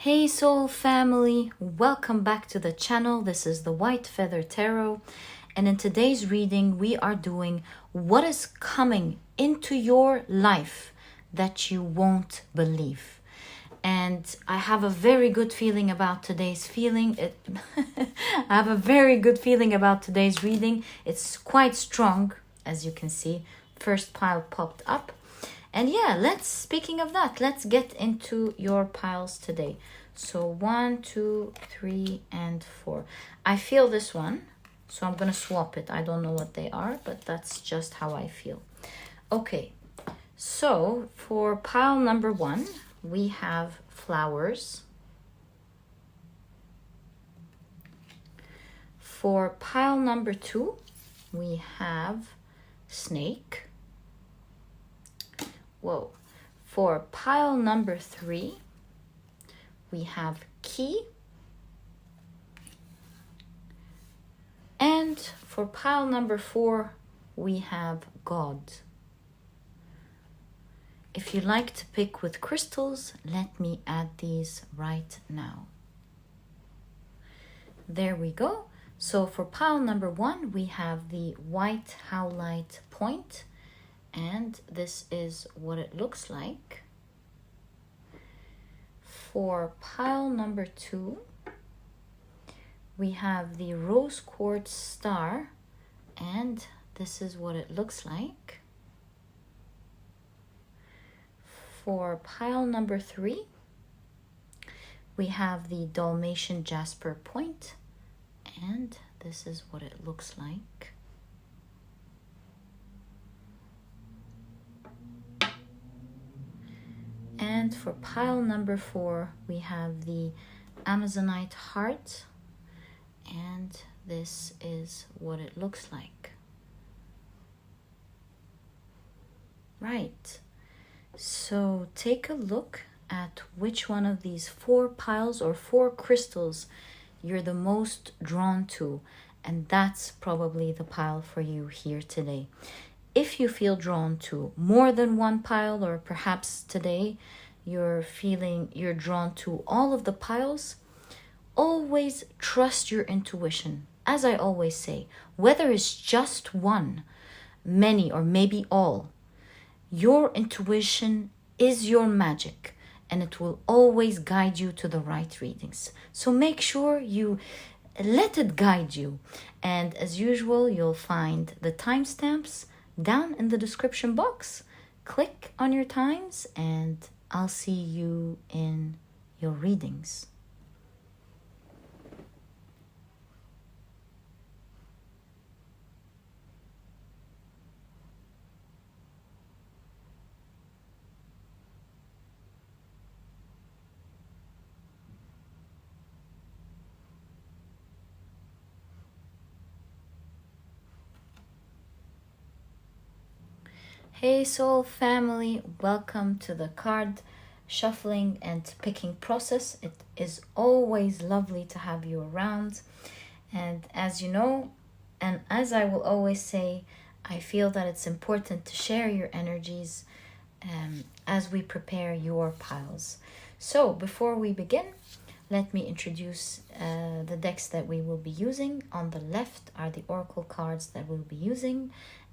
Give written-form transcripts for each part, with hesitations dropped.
Hey soul family, welcome back to the channel. This is the White Feather Tarot, and in today's reading we are doing what is coming into your life that you won't believe. And I have a very good feeling about today's I have a very good feeling about today's reading. It's quite strong, as you can see. First pile popped up. And yeah, speaking of that, let's get into your piles today. So 1, 2, 3, and 4. I feel this one, so I'm gonna swap it. I don't know what they are, but that's just how I feel. Okay, so for pile number 1, we have flowers. For pile number 2, we have snake. Whoa. For pile number 3, we have key. And for pile number 4, we have God. If you like to pick with crystals, let me add these right now. There we go. So for pile number 1, we have the white Howlite point. And this is what it looks like. For pile number 2, we have the rose quartz star, and this is what it looks like. For pile number 3, we have the Dalmation Jasper point, and this is what it looks like. And for pile number 4, we have the Amazonite heart, and this is what it looks like. Right, so take a look at which one of these 4 piles or 4 crystals you're the most drawn to, and that's probably the pile for you here today. If you feel drawn to more than one pile, or perhaps today you're drawn to all of the piles, always trust your intuition. As I always say, whether it's just one, many, or maybe all, your intuition is your magic, and it will always guide you to the right readings. So make sure you let it guide you. And as usual, you'll find the timestamps down in the description box. Click on your times and I'll see you in your readings. Hey soul family, welcome to the card shuffling and picking process. It is always lovely to have you around. And as you know, and as I will always say, I feel that it's important to share your energies as we prepare your piles. So before we begin, let me introduce the decks that we will be using. On the left are the oracle cards that we'll be using,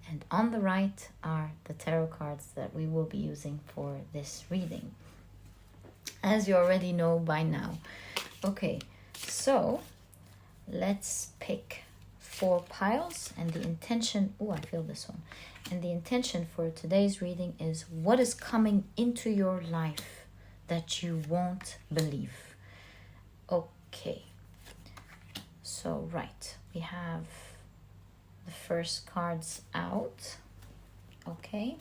and on the right are the tarot cards that we will be using for this reading, as you already know by now. Okay, so let's pick 4 piles, and the intention, I feel this one. And the intention for today's reading is what is coming into your life that you won't believe. Okay, so right, we have the first cards out. Okay,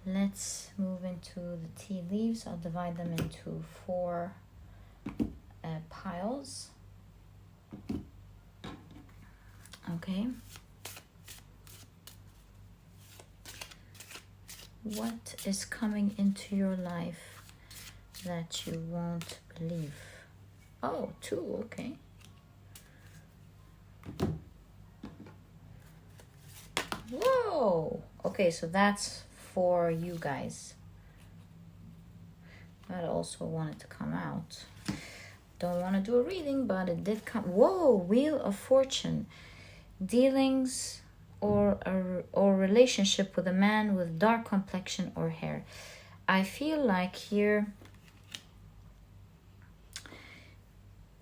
let's move into the tea leaves. I'll divide them into 4 piles. Okay, what is coming into your life that you won't believe? Oh, 2, okay. Whoa! Okay, so that's for you guys. That also wanted to come out. Don't want to do a reading, but it did come. Whoa, Wheel of Fortune. Dealings or relationship with a man with dark complexion or hair. I feel like here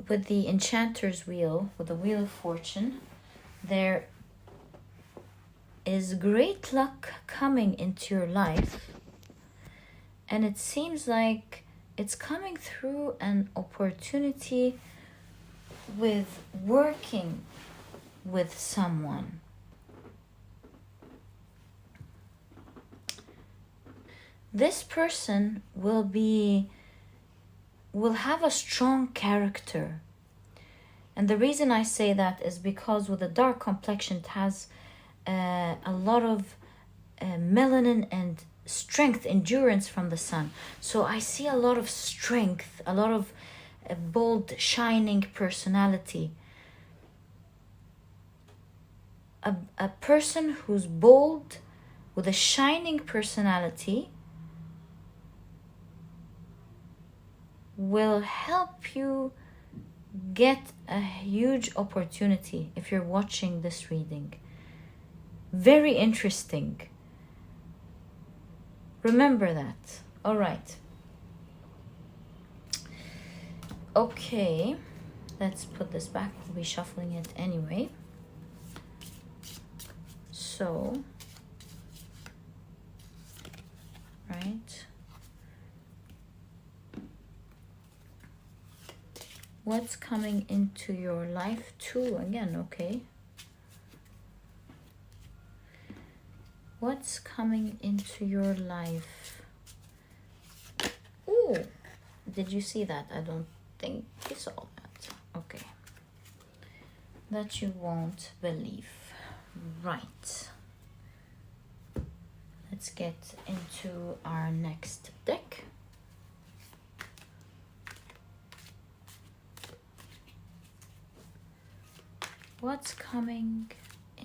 with the Enchanter's Wheel, with the Wheel of Fortune, there is great luck coming into your life, and it seems like it's coming through an opportunity with working with someone. This person will have a strong character. And the reason I say that is because with a dark complexion, it has a lot of melanin and strength, endurance from the sun. So I see a lot of strength, a lot of bold, shining personality. A person who's bold with a shining personality will help you get a huge opportunity if you're watching this reading. Very interesting. Remember that. All right. Okay. Let's put this back. We'll be shuffling it anyway. So, right. What's coming into your life too? Again, okay. What's coming into your life? Ooh, did you see that? I don't think you saw that. Okay. That you won't believe. Right. Let's get into our next deck. What's coming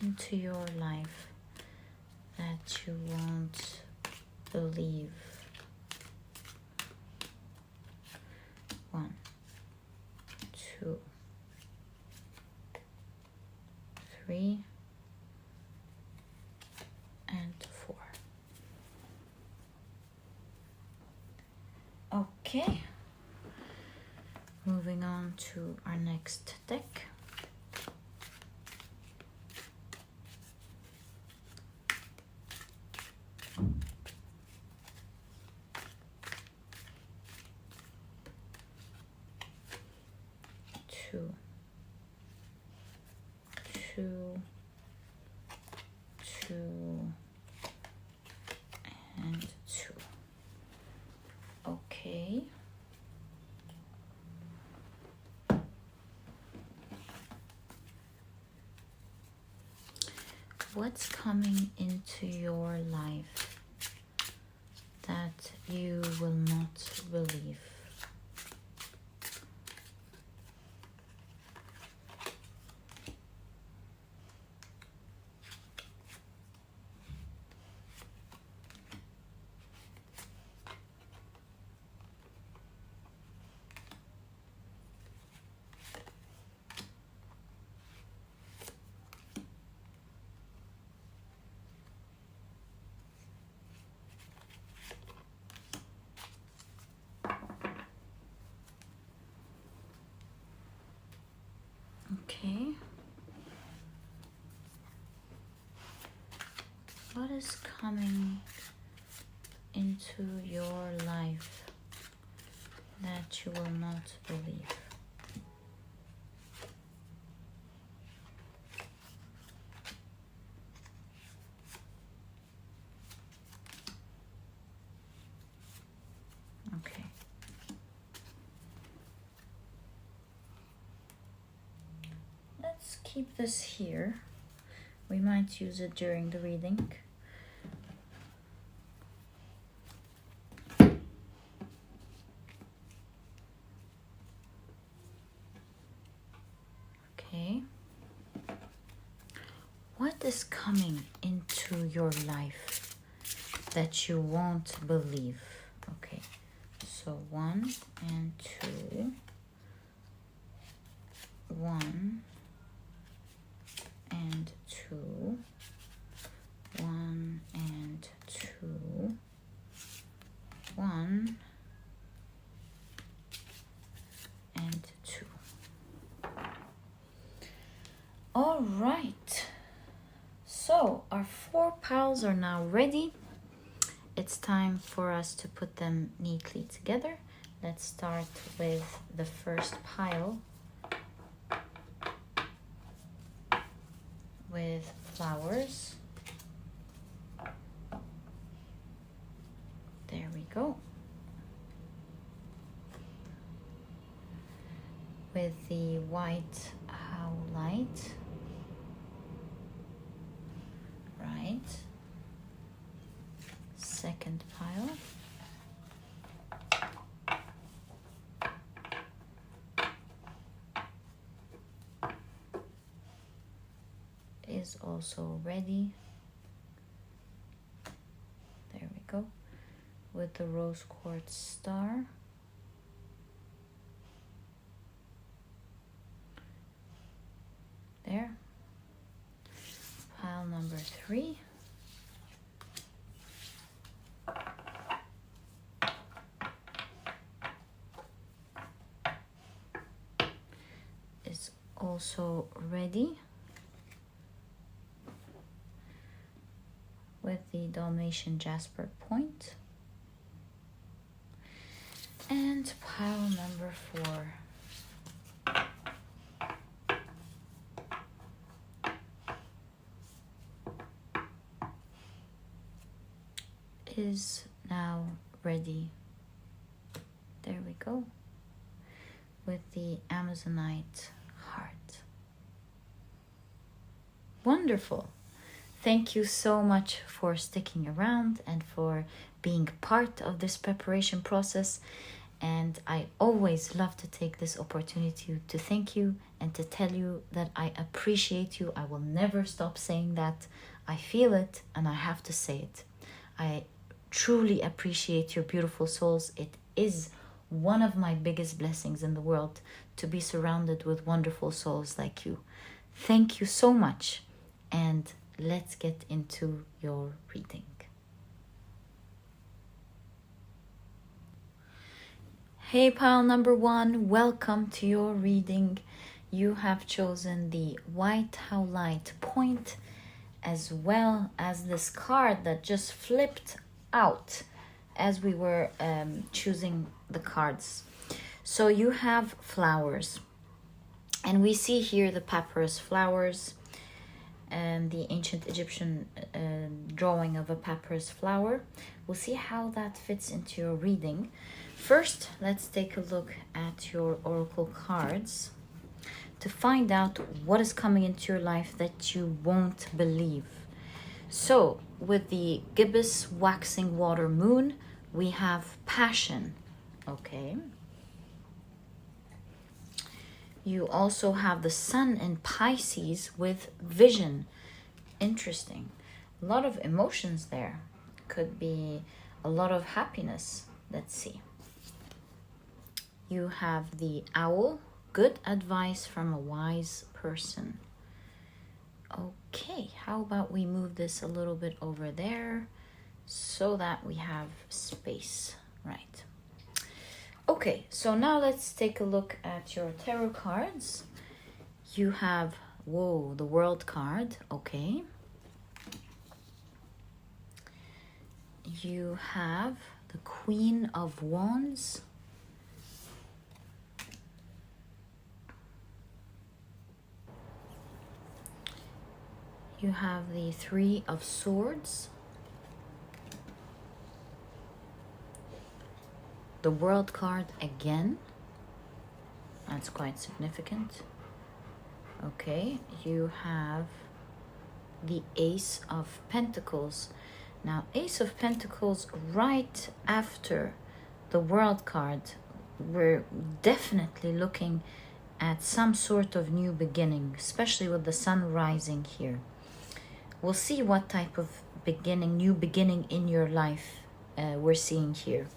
into your life that you won't believe? 1, 2, 3, and 4. Okay. Moving on to our next deck. Two, and 2. Okay. What's coming into your life that you will not believe? Okay. What is coming into your life that you will not believe? Okay. Let's keep this here. We might use it during the reading. Okay. What is coming into your life that you won't believe? Okay, So 1 and 2. 1 and 2. 1 and 2. 1 and 2. All right. So our 4 piles are now ready. It's time for us to put them neatly together. Let's start with the first pile with flowers. There we go. With the white howlite. Right. Second pile. Is also ready. There we go. With the rose quartz star. There. Pile number 3. Is also ready. With the Dalmation Jasper point. And pile number 4. Is now ready. There we go. With the Amazonite heart. Wonderful. Thank you so much for sticking around and for being part of this preparation process. And I always love to take this opportunity to thank you and to tell you that I appreciate you. I will never stop saying that. I feel it and I have to say it. I truly appreciate your beautiful souls. It is one of my biggest blessings in the world to be surrounded with wonderful souls like you. Thank you so much. And let's get into your reading. Hey pile number 1, welcome to your reading. You have chosen the white howlite point as well as this card that just flipped out as we were choosing the cards. So you have flowers, and we see here the papyrus flowers and the ancient Egyptian drawing of a papyrus flower. We'll see how that fits into your reading. First, let's take a look at your oracle cards to find out what is coming into your life that you won't believe. So, with the gibbous waxing water moon, we have passion. Okay. You also have the sun in Pisces with vision. Interesting. A lot of emotions there. Could be a lot of happiness. Let's see. You have the owl. Good advice from a wise person. Okay, how about we move this a little bit over there so that we have space, right? Okay, so now let's take a look at your tarot cards. You have, whoa, the world card, okay. You have the Queen of Wands. You have the Three of Swords. The World card again. That's quite significant. Okay, you have the Ace of Pentacles. Now, Ace of Pentacles right after the World card, we're definitely looking at some sort of new beginning, especially with the sun rising here. We'll see what type of beginning, new beginning in your life we're seeing here.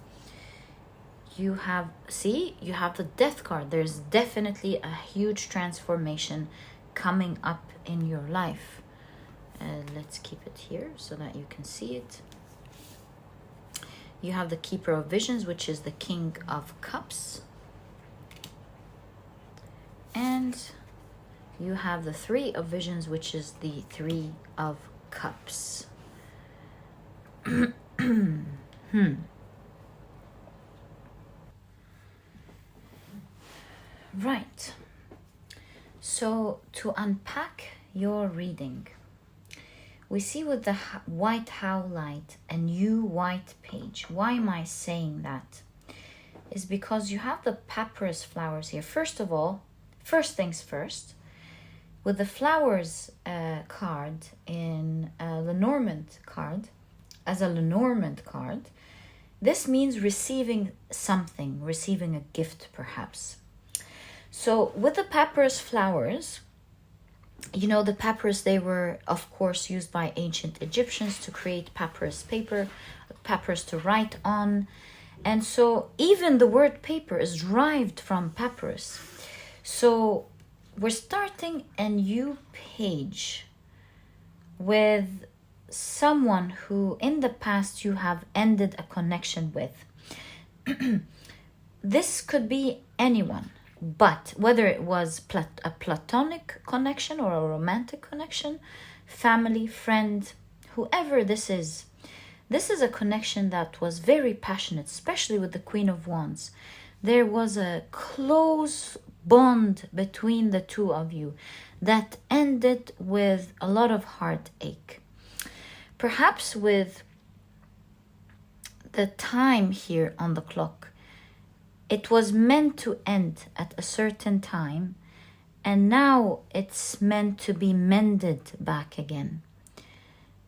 you have, see, you have the death card. There's definitely a huge transformation coming up in your life. Let's keep it here so that you can see it. You have the Keeper of Visions, which is the King of Cups. And you have the Three of Visions, which is the Three of Cups. Right. So to unpack your reading, we see with the white Howlite a new white page. Why am I saying that? Is because you have the papyrus flowers here. First of all, first things first, with the flowers card in a Lenormand card, as a Lenormand card, this means receiving something, receiving a gift perhaps. So with the papyrus flowers, you know, the papyrus, they were of course used by ancient Egyptians to create papyrus paper, papyrus to write on. And so even the word paper is derived from papyrus. So we're starting a new page with someone who in the past you have ended a connection with. This could be anyone, but whether it was a platonic connection or a romantic connection, family, friend, whoever this is a connection that was very passionate, especially with the Queen of Wands. There was a close bond between the two of you that ended with a lot of heartache. Perhaps with the time here on the clock, it was meant to end at a certain time, and now it's meant to be mended back again.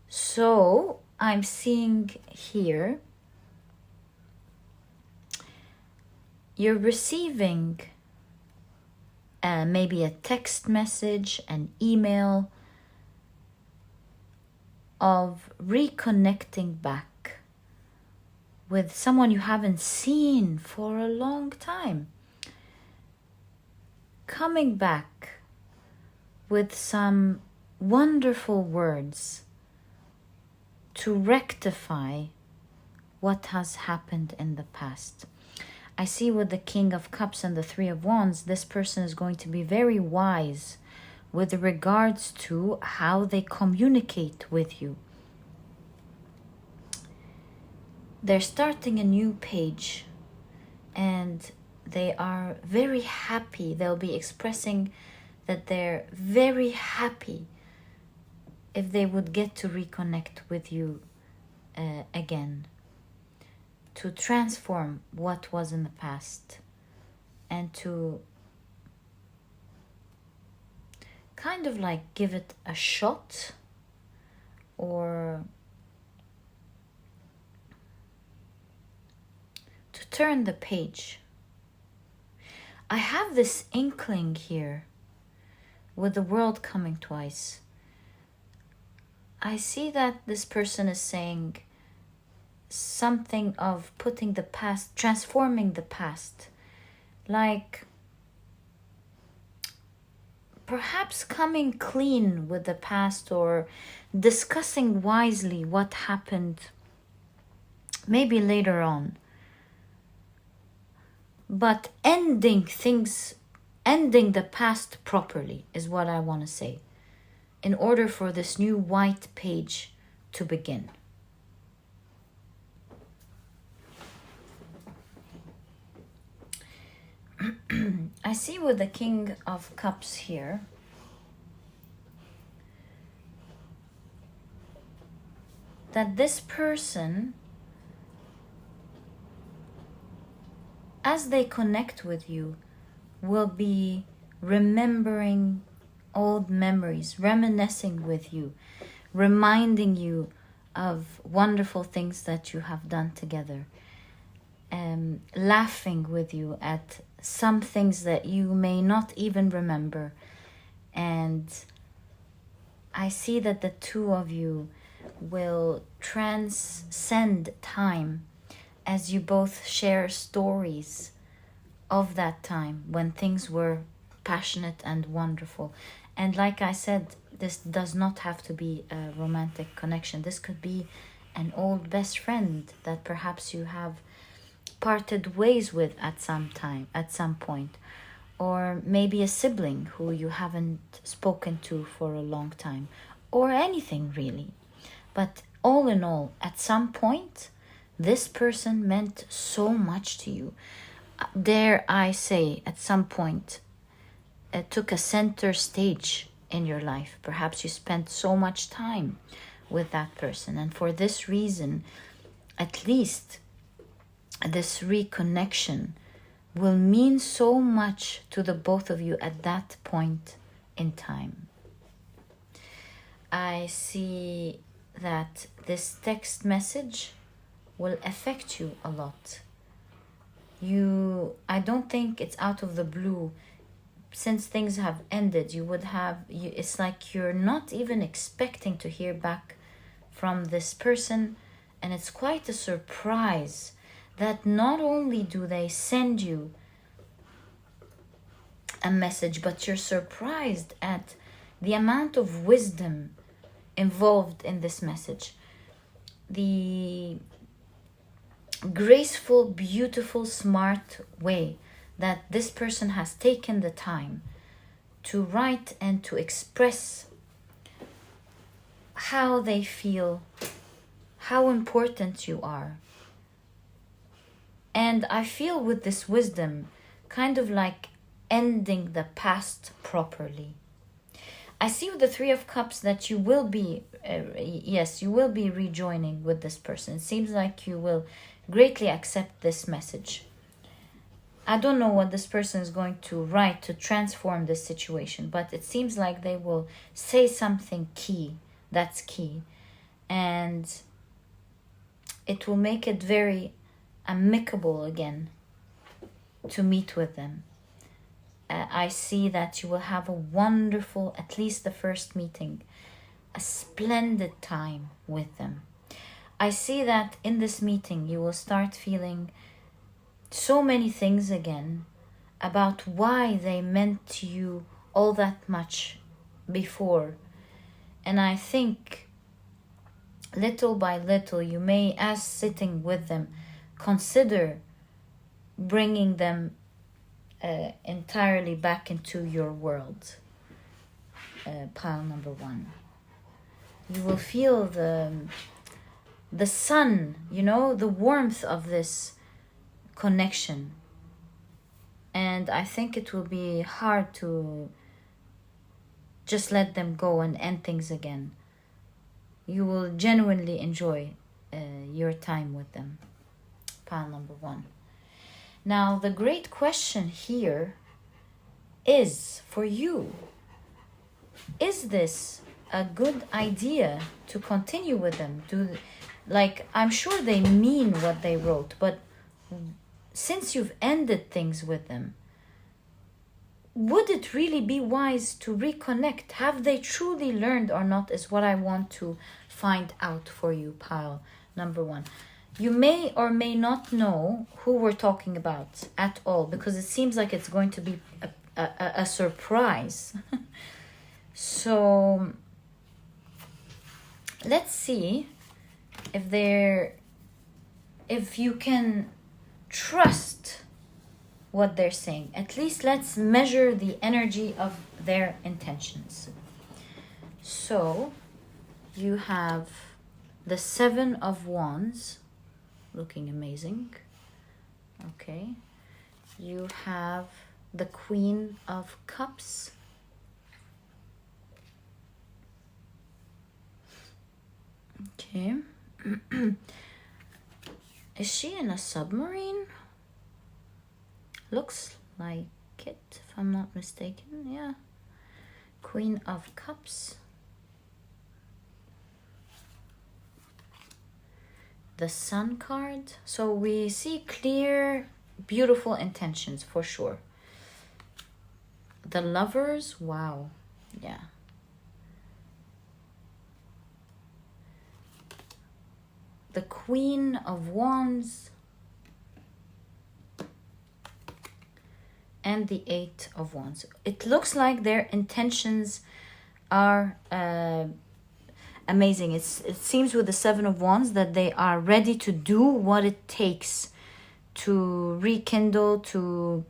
So I'm seeing here, you're receiving maybe a text message, an email of reconnecting back with someone you haven't seen for a long time. Coming back with some wonderful words to rectify what has happened in the past. I see with the King of Cups and the Three of Wands, this person is going to be very wise with regards to how they communicate with you. They're starting a new page and they are very happy. They'll be expressing that they're very happy if they would get to reconnect with you again, to transform what was in the past and to kind of like give it a shot, or to turn the page. I have this inkling here with the world coming twice. I see that this person is saying something of putting the past, transforming the past, like perhaps coming clean with the past or discussing wisely what happened maybe later on. But ending things, ending the past properly is what I want to say, in order for this new white page to begin. I see with the King of Cups here that this person, as they connect with you, will be remembering old memories, reminiscing with you, reminding you of wonderful things that you have done together, laughing with you at some things that you may not even remember. And I see that the two of you will transcend time as you both share stories of that time when things were passionate and wonderful. And like I said, this does not have to be a romantic connection. This could be an old best friend that perhaps you have parted ways with at some point, or maybe a sibling who you haven't spoken to for a long time, or anything really. But all in all, at some point, this person meant so much to you. Dare I say, at some point, it took a center stage in your life. Perhaps you spent so much time with that person, and for this reason, at least this reconnection will mean so much to the both of you at that point in time. I see that this text message will affect you a lot. I don't think it's out of the blue. Since things have ended, it's like you're not even expecting to hear back from this person, and it's quite a surprise that not only do they send you a message, but you're surprised at the amount of wisdom involved in this message. The graceful, beautiful, smart way that this person has taken the time to write and to express how they feel, how important you are. And I feel with this wisdom, kind of like ending the past properly. I see with the Three of Cups that you will be, you will be rejoining with this person. It seems like you will greatly accept this message. I don't know what this person is going to write to transform this situation, but it seems like they will say something key, that's key. And it will make it very amicable again to meet with them. I see that you will have a wonderful, at least the first meeting, a splendid time with them. I see that in this meeting you will start feeling so many things again about why they meant to you all that much before. And I think little by little you may, as sitting with them, consider bringing them entirely back into your world. Pile number 1. You will feel the sun, the warmth of this connection. And I think it will be hard to just let them go and end things again. You will genuinely enjoy your time with them. Pile number 1. Now, the great question here is for you. Is this a good idea to continue with them? I'm sure they mean what they wrote, but since you've ended things with them, would it really be wise to reconnect? Have they truly learned or not is what I want to find out for you, pile number 1. You may or may not know who we're talking about at all, because it seems like it's going to be a surprise. So let's see if you can trust what they're saying. At least let's measure the energy of their intentions. So you have the 7 of Wands, looking amazing. Okay. You have the Queen of Cups. Okay. Is she in a submarine? Looks like it, if I'm not mistaken. Yeah. Queen of Cups. The Sun card. So we see clear, beautiful intentions for sure. The Lovers. Wow. Yeah. The Queen of Wands. and the Eight of Wands. It looks like their intentions are amazing. It seems with the Seven of Wands that they are ready to do what it takes to rekindle, to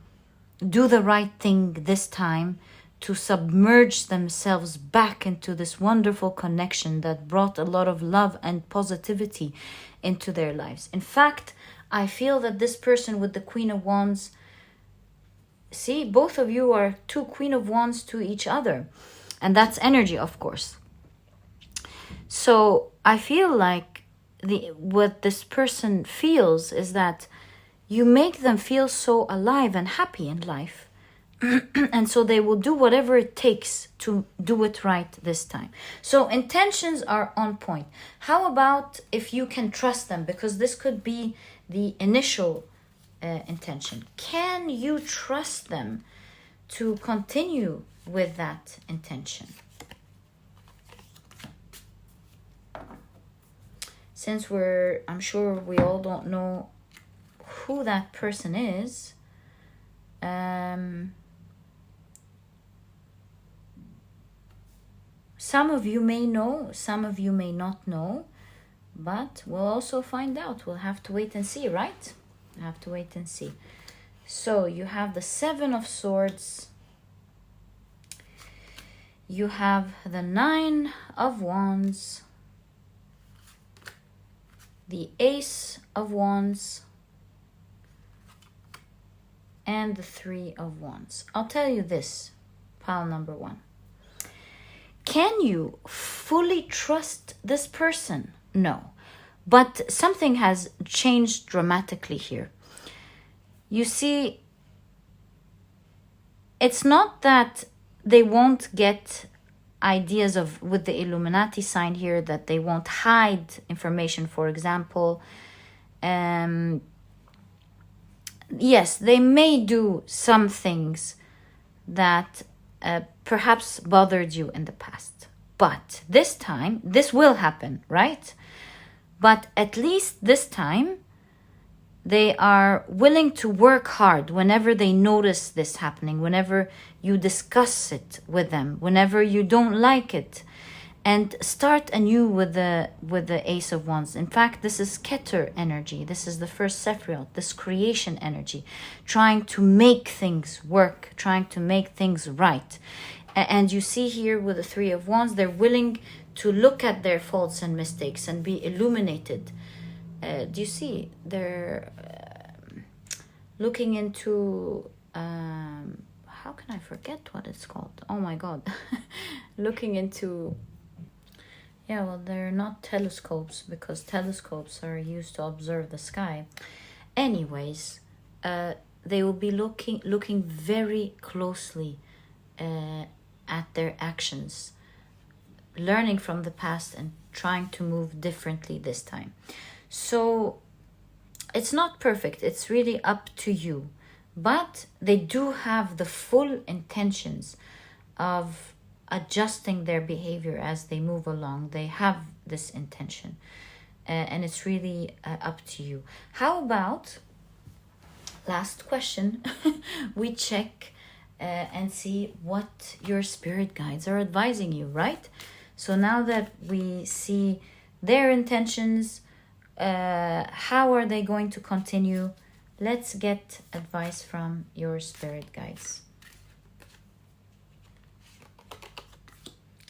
do the right thing this time, to submerge themselves back into this wonderful connection that brought a lot of love and positivity into their lives. In fact, I feel that this person with the Queen of Wands, see, both of you are two Queen of Wands to each other. And that's energy, of course. So I feel like what this person feels is that you make them feel so alive and happy in life. And so they will do whatever it takes to do it right this time. So intentions are on point. How about if you can trust them? Because this could be the initial intention. Can you trust them to continue with that intention? Since I'm sure we all don't know who that person is, some of you may know, some of you may not know, but we'll also find out. We'll have to wait and see, right? We'll have to wait and see. So you have the Seven of Swords. You have the Nine of Wands. The Ace of Wands. And the Three of Wands. I'll tell you this, pile number one. Can you fully trust this person? No. But something has changed dramatically here. You see, it's not that they won't get ideas of, with the Illuminati sign here, that they won't hide information, for example. Yes, they may do some things that perhaps bothered you in the past. But this time, this will happen, right? But at least this time, they are willing to work hard whenever they notice this happening, whenever you discuss it with them, whenever you don't like it, and start anew with the Ace of Wands. In fact, this is Keter energy. This is the first Sephiroth, this creation energy, trying to make things work, trying to make things right. And you see here with the Three of Wands, they're willing to look at their faults and mistakes and be illuminated. Do you see? They're looking into, how can I forget what it's called? Oh my God. Looking into, yeah, well, they're not telescopes, because telescopes are used to observe the sky. Anyways, they will be looking very closely at their actions, learning from the past and trying to move differently this time. So it's not perfect. It's really up to you. But they do have the full intentions of adjusting their behavior as they move along. They have this intention. And it's really up to you. How about, last question, we check and see what your spirit guides are advising you, right? So now that we see their intentions, how are they going to continue? Let's get advice from your spirit guides,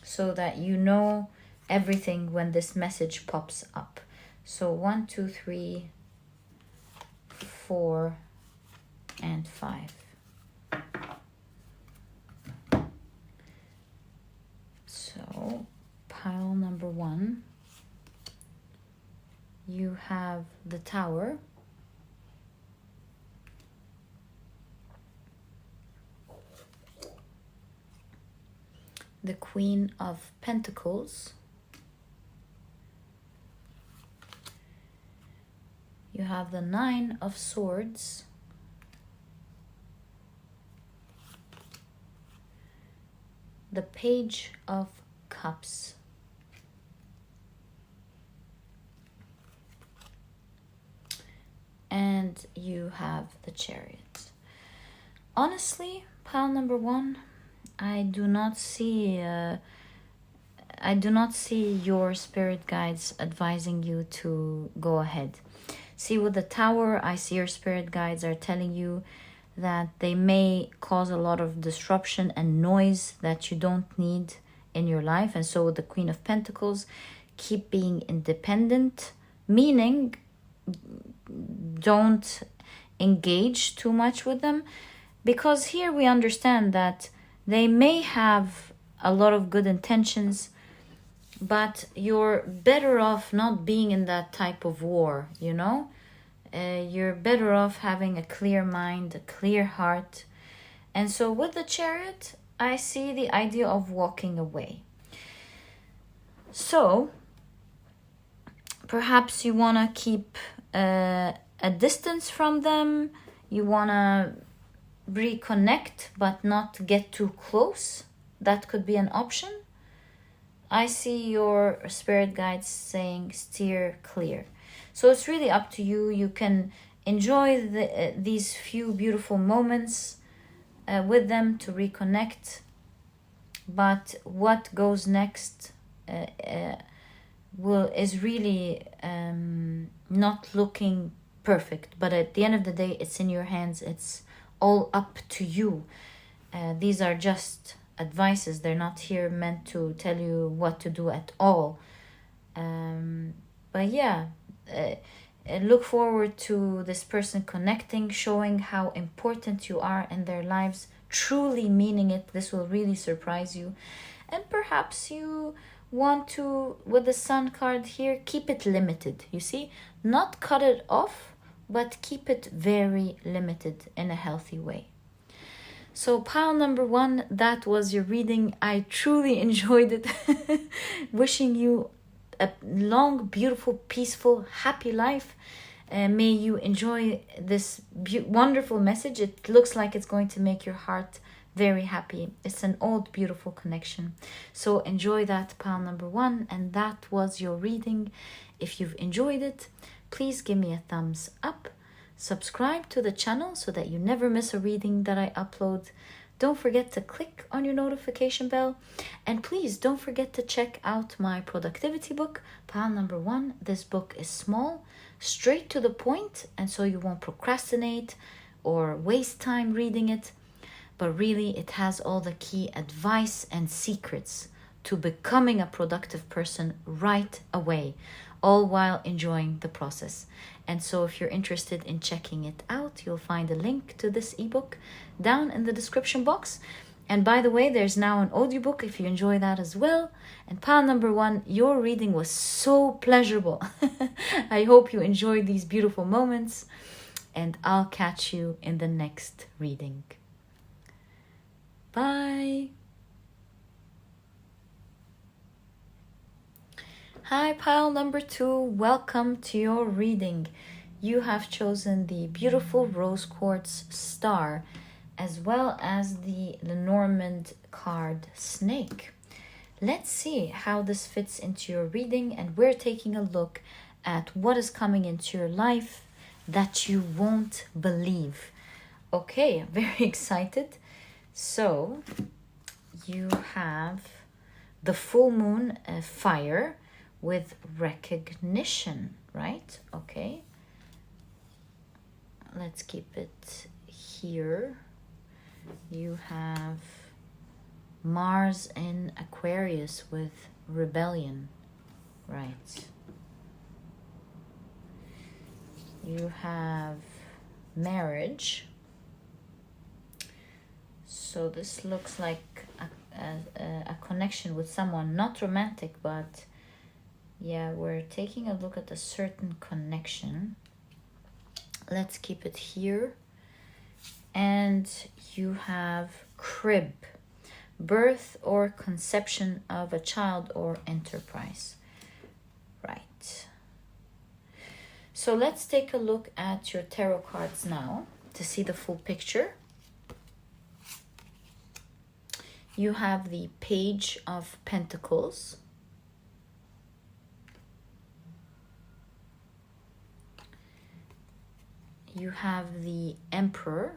so that you know everything when this message pops up. So 1, 2, 3, 4, and 5. So pile number 1, you have the Tower, the Queen of Pentacles, you have the Nine of Swords, the Page of Cups, and you have the Chariot. Honestly, pile number one, I do not see your spirit guides advising you to go ahead. See, with the tower, I see your spirit guides are telling you that they may cause a lot of disruption and noise that you don't need in your life. And so with the Queen of Pentacles, keep being independent, meaning don't engage too much with them, because here we understand that they may have a lot of good intentions, but you're better off not being in that type of war, you know? You're better off having a clear mind, a clear heart. And so with the Chariot, I see the idea of walking away. So perhaps you want to keep a distance from them. You want to reconnect but not get too close. That could be an option. I see your spirit guides saying steer clear. So it's really up to you. You can enjoy these few beautiful moments with them to reconnect. But what goes next is really not looking perfect. But at the end of the day, it's in your hands. It's all up to you. These are just advices. They're not here meant to tell you what to do at all. But yeah, look forward to this person connecting, showing how important you are in their lives, truly meaning it. This will really surprise you. And perhaps you want to, with the Sun card here, keep it limited. You see, not cut it off, but keep it very limited in a healthy way. So pile number one, that was your reading. I truly enjoyed it. Wishing you a long, beautiful, peaceful, happy life. May you enjoy this wonderful message. It looks like it's going to make your heart very happy. It's an old, beautiful connection. So enjoy that, pile number one. And that was your reading. If you've enjoyed it, please give me a thumbs up. Subscribe to the channel so that you never miss a reading that I upload. Don't forget to click on your notification bell. And please don't forget to check out my productivity book, pile number one. This book is small, straight to the point, and so you won't procrastinate or waste time reading it. But really, it has all the key advice and secrets to becoming a productive person right away, all while enjoying the process. And so if you're interested in checking it out, you'll find a link to this ebook down in the description box. And by the way, there's now an audiobook if you enjoy that as well. And pile number one, your reading was so pleasurable. I hope you enjoyed these beautiful moments, and I'll catch you in the next reading. Bye. Hi, pile number two. Welcome to your reading. You have chosen the beautiful rose quartz star, as well as the Lenormand card snake. Let's see how this fits into your reading, and we're taking a look at what is coming into your life that you won't believe. Okay, very excited. So you have the full moon fire with recognition, right? Okay. Let's keep it here. You have Mars in Aquarius with rebellion, right? You have marriage. So this looks like a connection with someone, not romantic, but yeah, we're taking a look at a certain connection. Let's keep it here. And you have crib, birth or conception of a child or enterprise. Right. So let's take a look at your tarot cards now to see the full picture. You have the Page of Pentacles. You have the Emperor.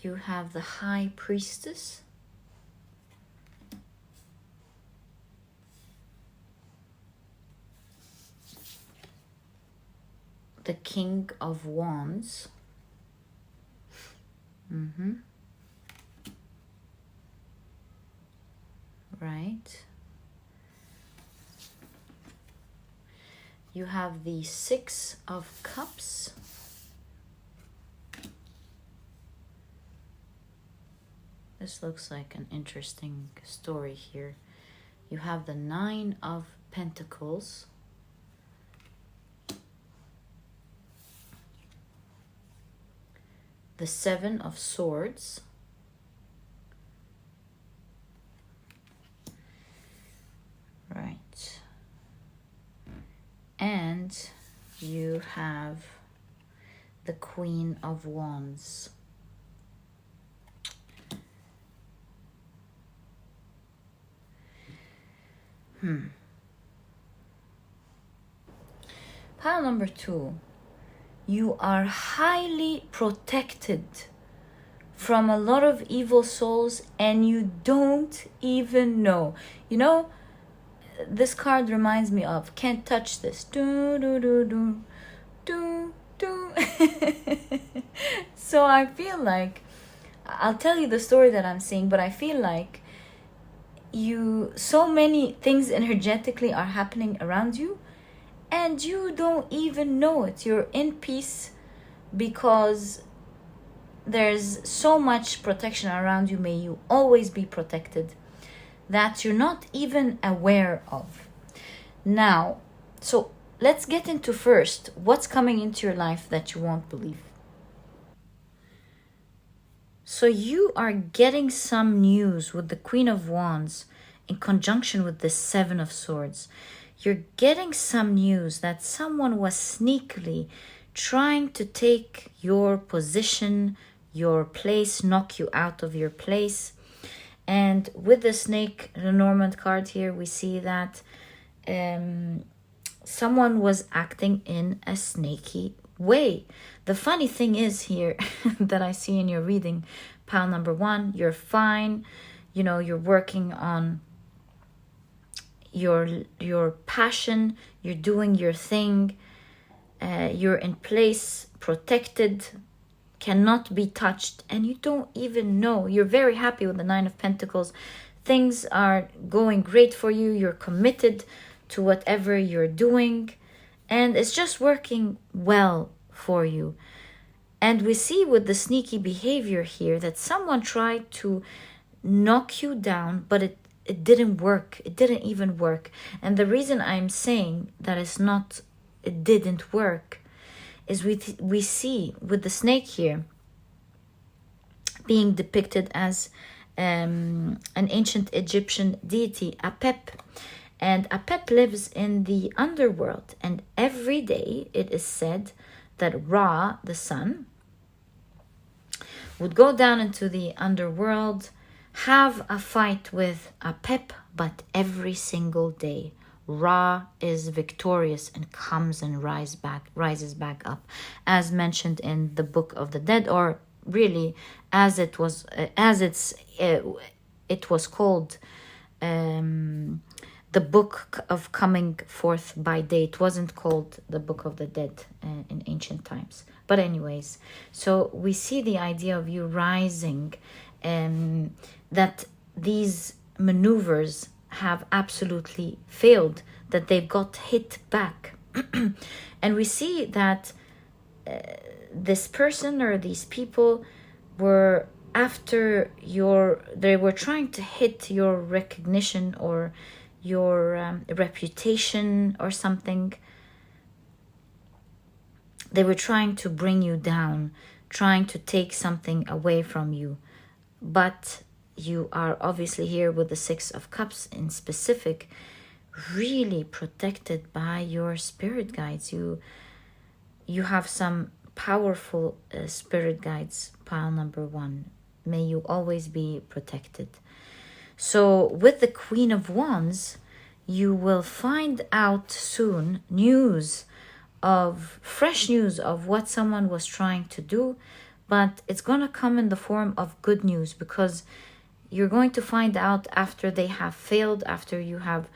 you have the High Priestess. The King of Wands. Right. You have the Six of Cups. This looks like an interesting story here. You have the Nine of Pentacles. The Seven of Swords. Right. And you have the Queen of Wands. Pile number 2. You are highly protected from a lot of evil souls and you don't even know. You know, this card reminds me of Can't Touch This. Do, do, do, do, do, do. So I feel like, I'll tell you the story that I'm seeing, but I feel like so many things energetically are happening around you and you don't even know it. You're in peace because there's so much protection around you. May you always be protected that you're not even aware of. Now, so let's get into first what's coming into your life that you won't believe. So you are getting some news with the Queen of Wands in conjunction with the Seven of Swords. You're getting some news that someone was sneakily trying to take your position, your place, knock you out of your place. And with the snake, the Lenormand card here, we see that someone was acting in a snaky way. The funny thing is here that I see in your reading, pile number 1, you're fine. You know, you're working on your passion, you're doing your thing, you're in place, protected, cannot be touched, and you don't even know. You're very happy with the Nine of Pentacles. Things are going great for you. You're committed to whatever you're doing, and it's just working well for you. And we see with the sneaky behavior here that someone tried to knock you down, but it didn't work. It didn't even work. And the reason I'm saying that it didn't work is we see with the snake here being depicted as an ancient Egyptian deity, Apep. And Apep lives in the underworld. And every day it is said that Ra, the sun, would go down into the underworld, have a fight with Apep, but every single day Ra is victorious and comes and rises back up, as mentioned in the Book of the Dead, or really as it was called, the Book of Coming Forth by Day. It wasn't called the Book of the Dead in ancient times. But anyways, so we see the idea of you rising, that these maneuvers have absolutely failed, that they've got hit back. And we see that this person or these people were they were trying to hit your recognition or your reputation or something. They were trying to bring you down, trying to take something away from you. But you are obviously here with the Six of Cups in specific, really protected by your spirit guides. You have some powerful spirit guides, pile number 1. May you always be protected. So with the Queen of Wands, you will find out soon fresh news of what someone was trying to do, but it's going to come in the form of good news, because you're going to find out after they have failed, after you have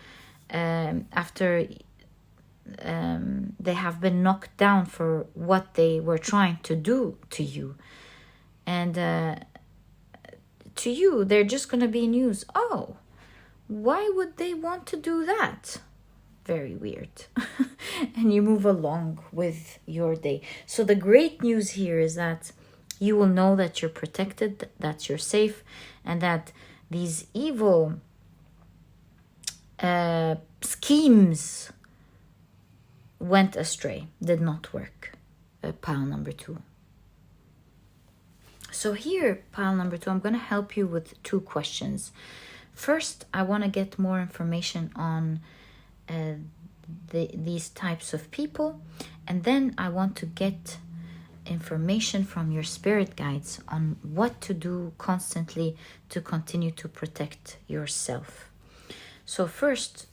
they have been knocked down for what they were trying to do to you. And to you, they're just going to be news. Oh, why would they want to do that? Very weird. And you move along with your day. So the great news here is that you will know that you're protected, that you're safe, and that these evil schemes went astray, did not work. Pile number 2. So here, pile number 2, I'm going to help you with 2 questions. First, I want to get more information on these types of people, and then I want to get information from your spirit guides on what to do constantly to continue to protect yourself. So first,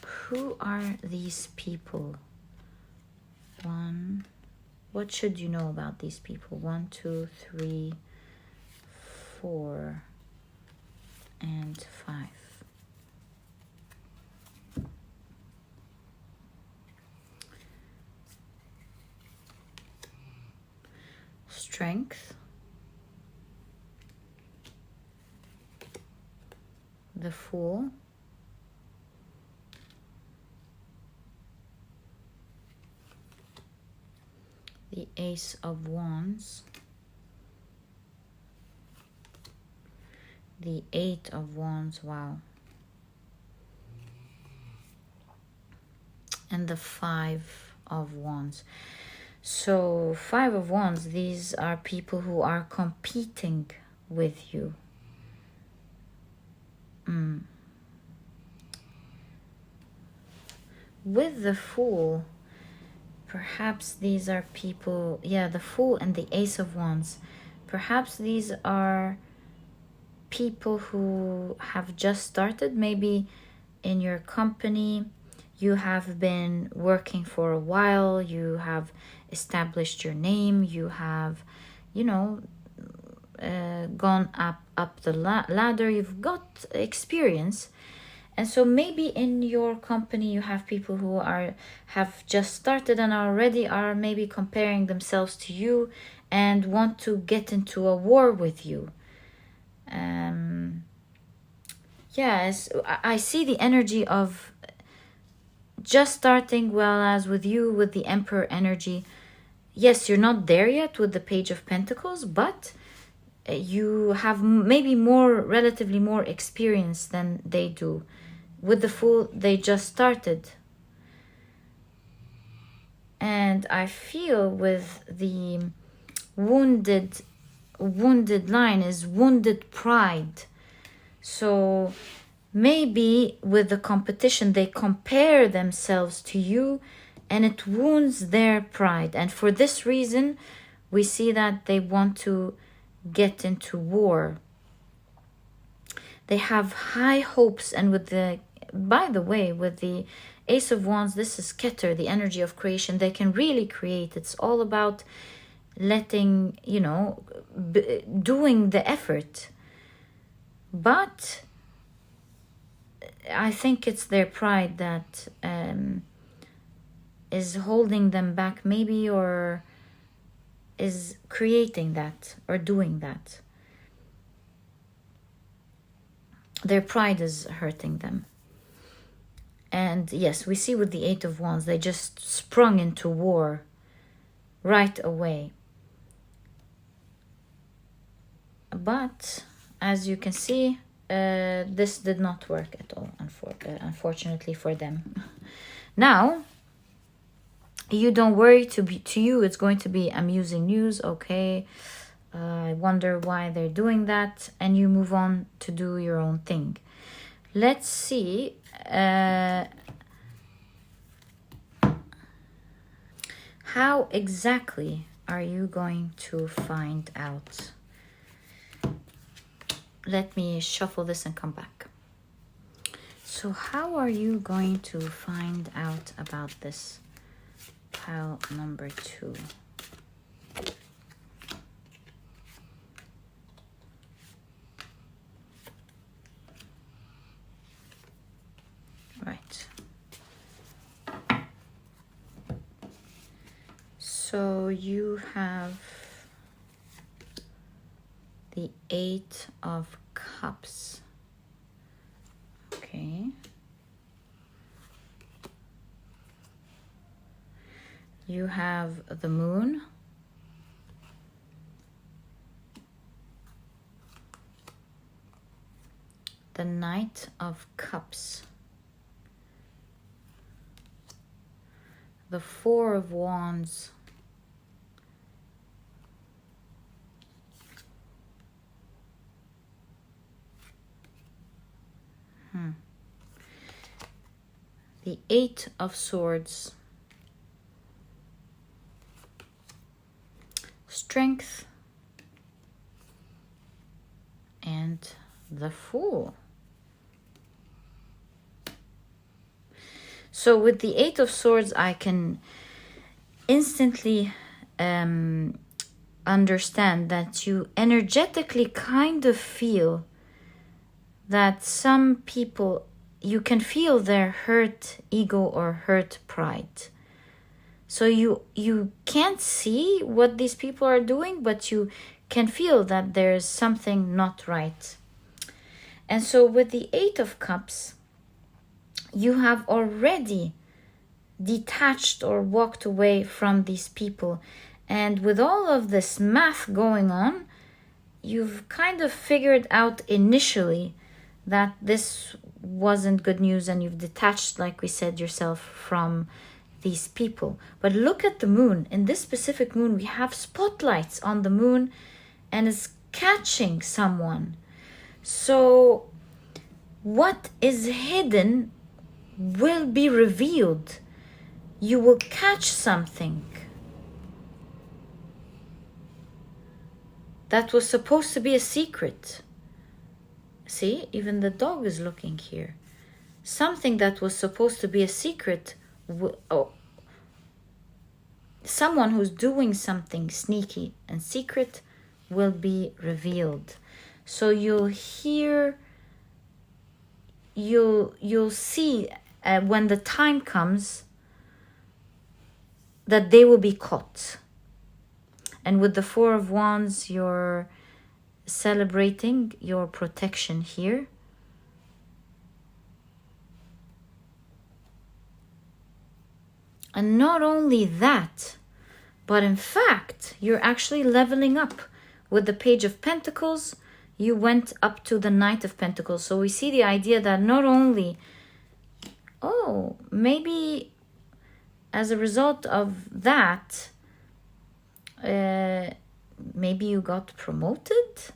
who are these people? 1, what should you know about these people? 1, 2, 3, 4, and 5. Strength, the Fool, the Ace of Wands, the 8 of Wands, wow, and the 5 of Wands. So 5 of Wands, these are people who are competing with you. With the Fool, perhaps these are people, yeah, the Fool and the Ace of Wands. Perhaps these are people who have just started, maybe in your company. You have been working for a while, you have established your name, you have, you know, gone up the ladder, you've got experience. And so maybe in your company you have people who have just started and already are maybe comparing themselves to you and want to get into a war with you. Yes, I see the energy of just starting, well, as with you, with the Emperor energy. Yes, you're not there yet with the Page of Pentacles, but you have maybe relatively more experience than they do. With the Fool, they just started. And I feel with the wounded line is wounded pride. So maybe with the competition, they compare themselves to you and it wounds their pride. And for this reason, we see that they want to get into war. They have high hopes, and by the way, with the Ace of Wands, this is Keter, the energy of creation. They can really create. It's all about letting, doing the effort. But I think it's their pride that is holding them back, maybe, or is creating that or doing that. Their pride is hurting them. And yes, we see with the 8 of Wands, they just sprung into war right away. But as you can see, this did not work at all, unfortunately for them. Now, you don't worry, to you it's going to be amusing news. Okay, I wonder why they're doing that, and you move on to do your own thing. Let's see how exactly are you going to find out. Let me shuffle this and come back. So how are you going to find out about this? Pile number 2. So you have the 8 of Cups. Okay. You have the Moon. The Knight of Cups. The 4 of Wands. The 8 of Swords. Strength. And the Fool. So with the 8 of Swords, I can instantly understand that you energetically kind of feel that some people, you can feel their hurt ego or hurt pride. So you can't see what these people are doing, but you can feel that there's something not right. And so with the 8 of Cups, you have already detached or walked away from these people. And with all of this math going on, you've kind of figured out initially that this wasn't good news, and you've detached, like we said yourself, from these people. But look at the moon. In this specific moon, we have spotlights on the moon, and it's catching someone. So what is hidden will be revealed. You will catch something that was supposed to be a secret. See, even the dog is looking here. Something that was supposed to be a secret, someone who's doing something sneaky and secret will be revealed. So you'll hear, you'll see when the time comes that they will be caught. And with the 4 of Wands, you're celebrating your protection here. And not only that, but in fact, you're actually leveling up. With the Page of Pentacles, you went up to the Knight of Pentacles. So we see the idea that not only, oh, maybe as a result of that, maybe you got promoted,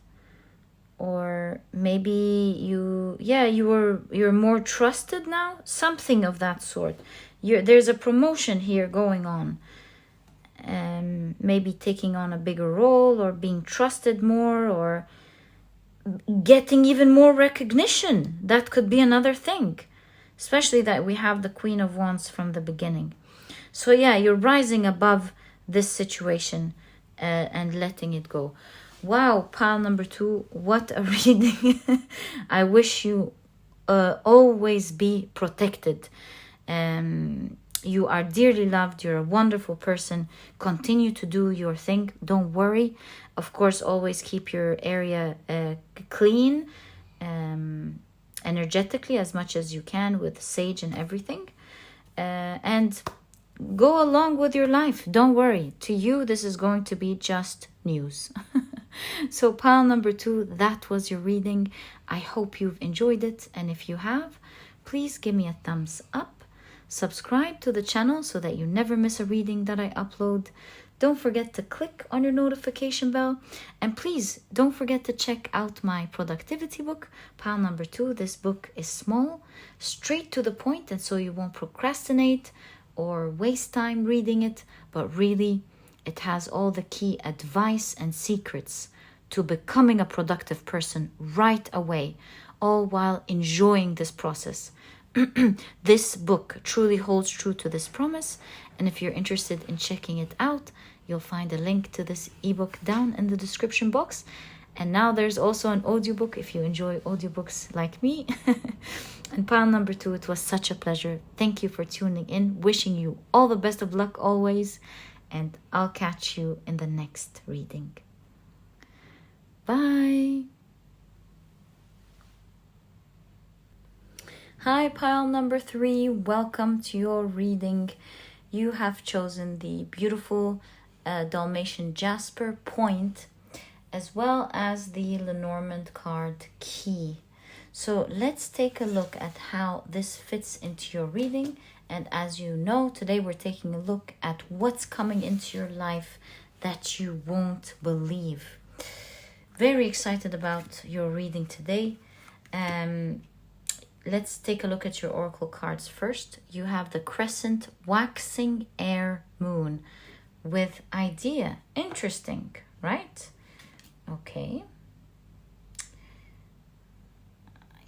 or maybe you're more trusted now, something of that sort. There's a promotion here going on, maybe taking on a bigger role, or being trusted more, or getting even more recognition. That could be another thing, especially that we have the Queen of Wands from the beginning. So yeah, you're rising above this situation and letting it go. Wow, pile number 2, what a reading. I wish you always be protected. You are dearly loved. You're a wonderful person. Continue to do your thing. Don't worry. Of course, always keep your area clean, energetically, as much as you can, with sage and everything. And go along with your life. Don't worry. To you, this is going to be just news. So pile number 2, that was your reading. I hope you've enjoyed it. And if you have, please give me a thumbs up. Subscribe to the channel so that you never miss a reading that I upload. Don't forget to click on your notification bell. And please don't forget to check out my productivity book, pile number 2. This book is small, straight to the point, and so you won't procrastinate or waste time reading it, but really it has all the key advice and secrets to becoming a productive person right away, all while enjoying this process. This book truly holds true to this promise, and if you're interested in checking it out, you'll find a link to this ebook down in the description box. And now there's also an audiobook if you enjoy audiobooks like me. And pile number 2, it was such a pleasure. Thank you for tuning in. Wishing you all the best of luck always. and I'll catch you in the next reading. Bye. Hi, pile number 3. Welcome to your reading. You have chosen the beautiful Dalmation Jasper point, as well as the Lenormand card Key. So let's take a look at how this fits into your reading. And as you know, today we're taking a look at what's coming into your life that you won't believe. Very excited about your reading today. Let's take a look at your oracle cards first. You have the Crescent Waxing Air Moon with Idea. Interesting, right? Okay.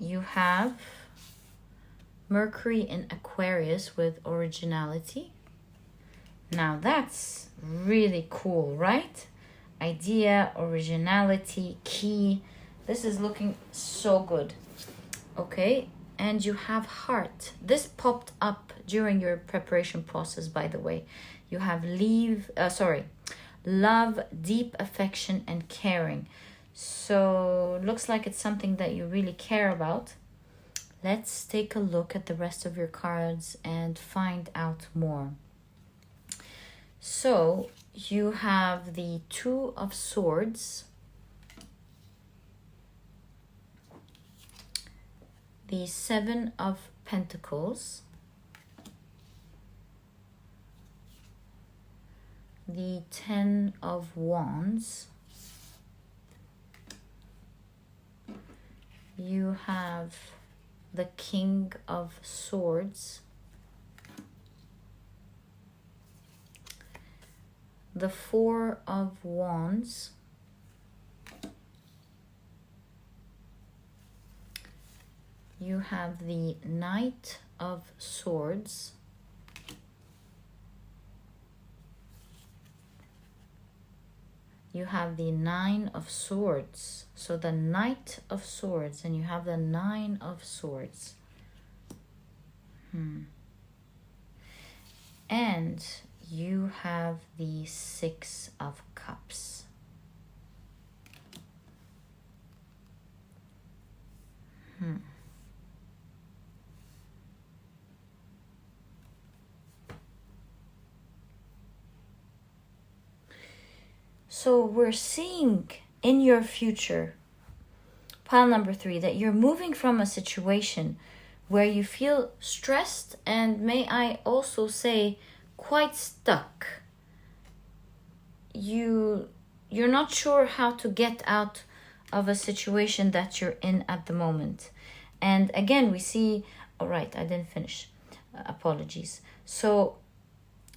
You have Mercury in Aquarius with Originality. Now that's really cool, right? Idea, originality, key. This is looking so good. Okay, and you have Heart. This popped up during your preparation process, by the way. You have Love, Deep Affection, and Caring. So looks like it's something that you really care about. Let's take a look at the rest of your cards and find out more. So you have the Two of Swords, the Seven of Pentacles, the Ten of Wands, you have the King of Swords, the Four of Wands, you have the Knight of Swords, you have the Nine of Swords. So the Knight of Swords, and you have the Nine of Swords. And you have the Six of Cups. So we're seeing in your future, pile number 3, that you're moving from a situation where you feel stressed and, may I also say, quite stuck. You're not sure how to get out of a situation that you're in at the moment. And again, we see, all right, I didn't finish. Apologies. So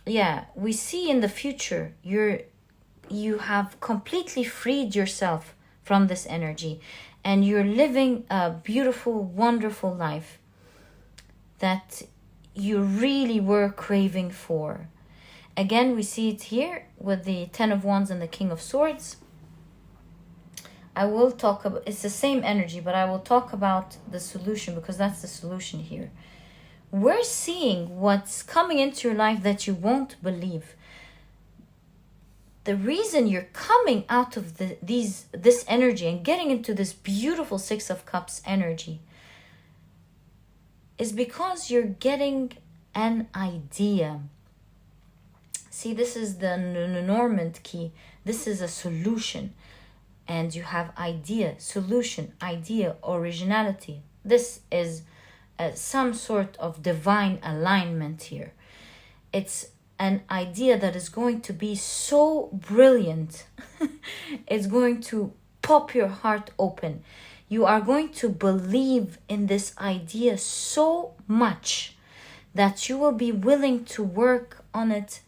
yeah, we see in the future you have completely freed yourself from this energy, and you're living a beautiful, wonderful life that you really were craving for. Again, we see it here with the Ten of Wands and the King of Swords. I will talk about, it's the same energy, but I will talk about the solution, because that's the solution here. We're seeing what's coming into your life that you won't believe. The reason you're coming out of this energy and getting into this beautiful Six of Cups energy is because you're getting an idea. See, this is the Lenormand key. This is a solution. And you have idea, solution, idea, originality. This is some sort of divine alignment here. It's an idea that is going to be so brilliant. It's going to pop your heart open. You are going to believe in this idea so much that you will be willing to work on it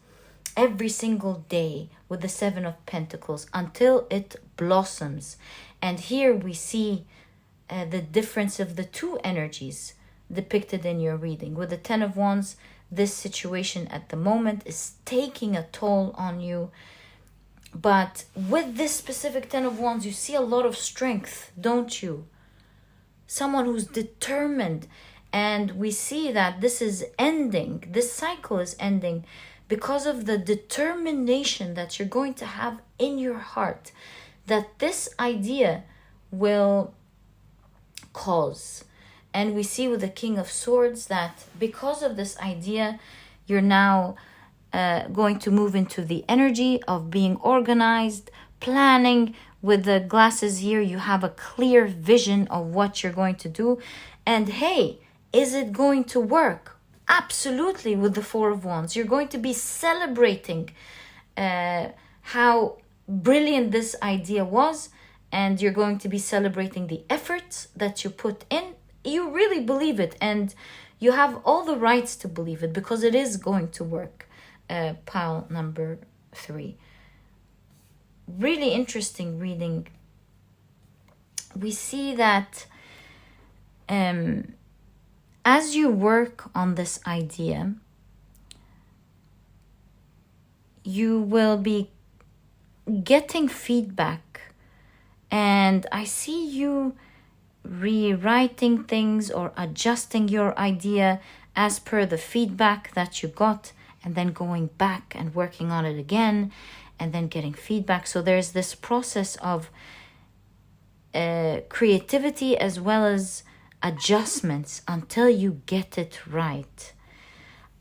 every single day with the Seven of Pentacles until it blossoms. And here we see the difference of the two energies depicted in your reading. With the Ten of Wands, this situation at the moment is taking a toll on you. But with this specific Ten of Wands, you see a lot of strength, don't you? Someone who's determined. And we see that this is ending. This cycle is ending because of the determination that you're going to have in your heart, that this idea will cause. And we see with the King of Swords that because of this idea, you're now going to move into the energy of being organized, planning. With the glasses here, you have a clear vision of what you're going to do. And hey, is it going to work? Absolutely. With the Four of Wands, you're going to be celebrating how brilliant this idea was, and you're going to be celebrating the efforts that you put in. You really believe it, and you have all the rights to believe it because it is going to work. Pile number 3. Really interesting reading. We see that as you work on this idea, you will be getting feedback, and I see you rewriting things or adjusting your idea as per the feedback that you got, and then going back and working on it again, and then getting feedback. So there's this process of creativity as well as adjustments until you get it right.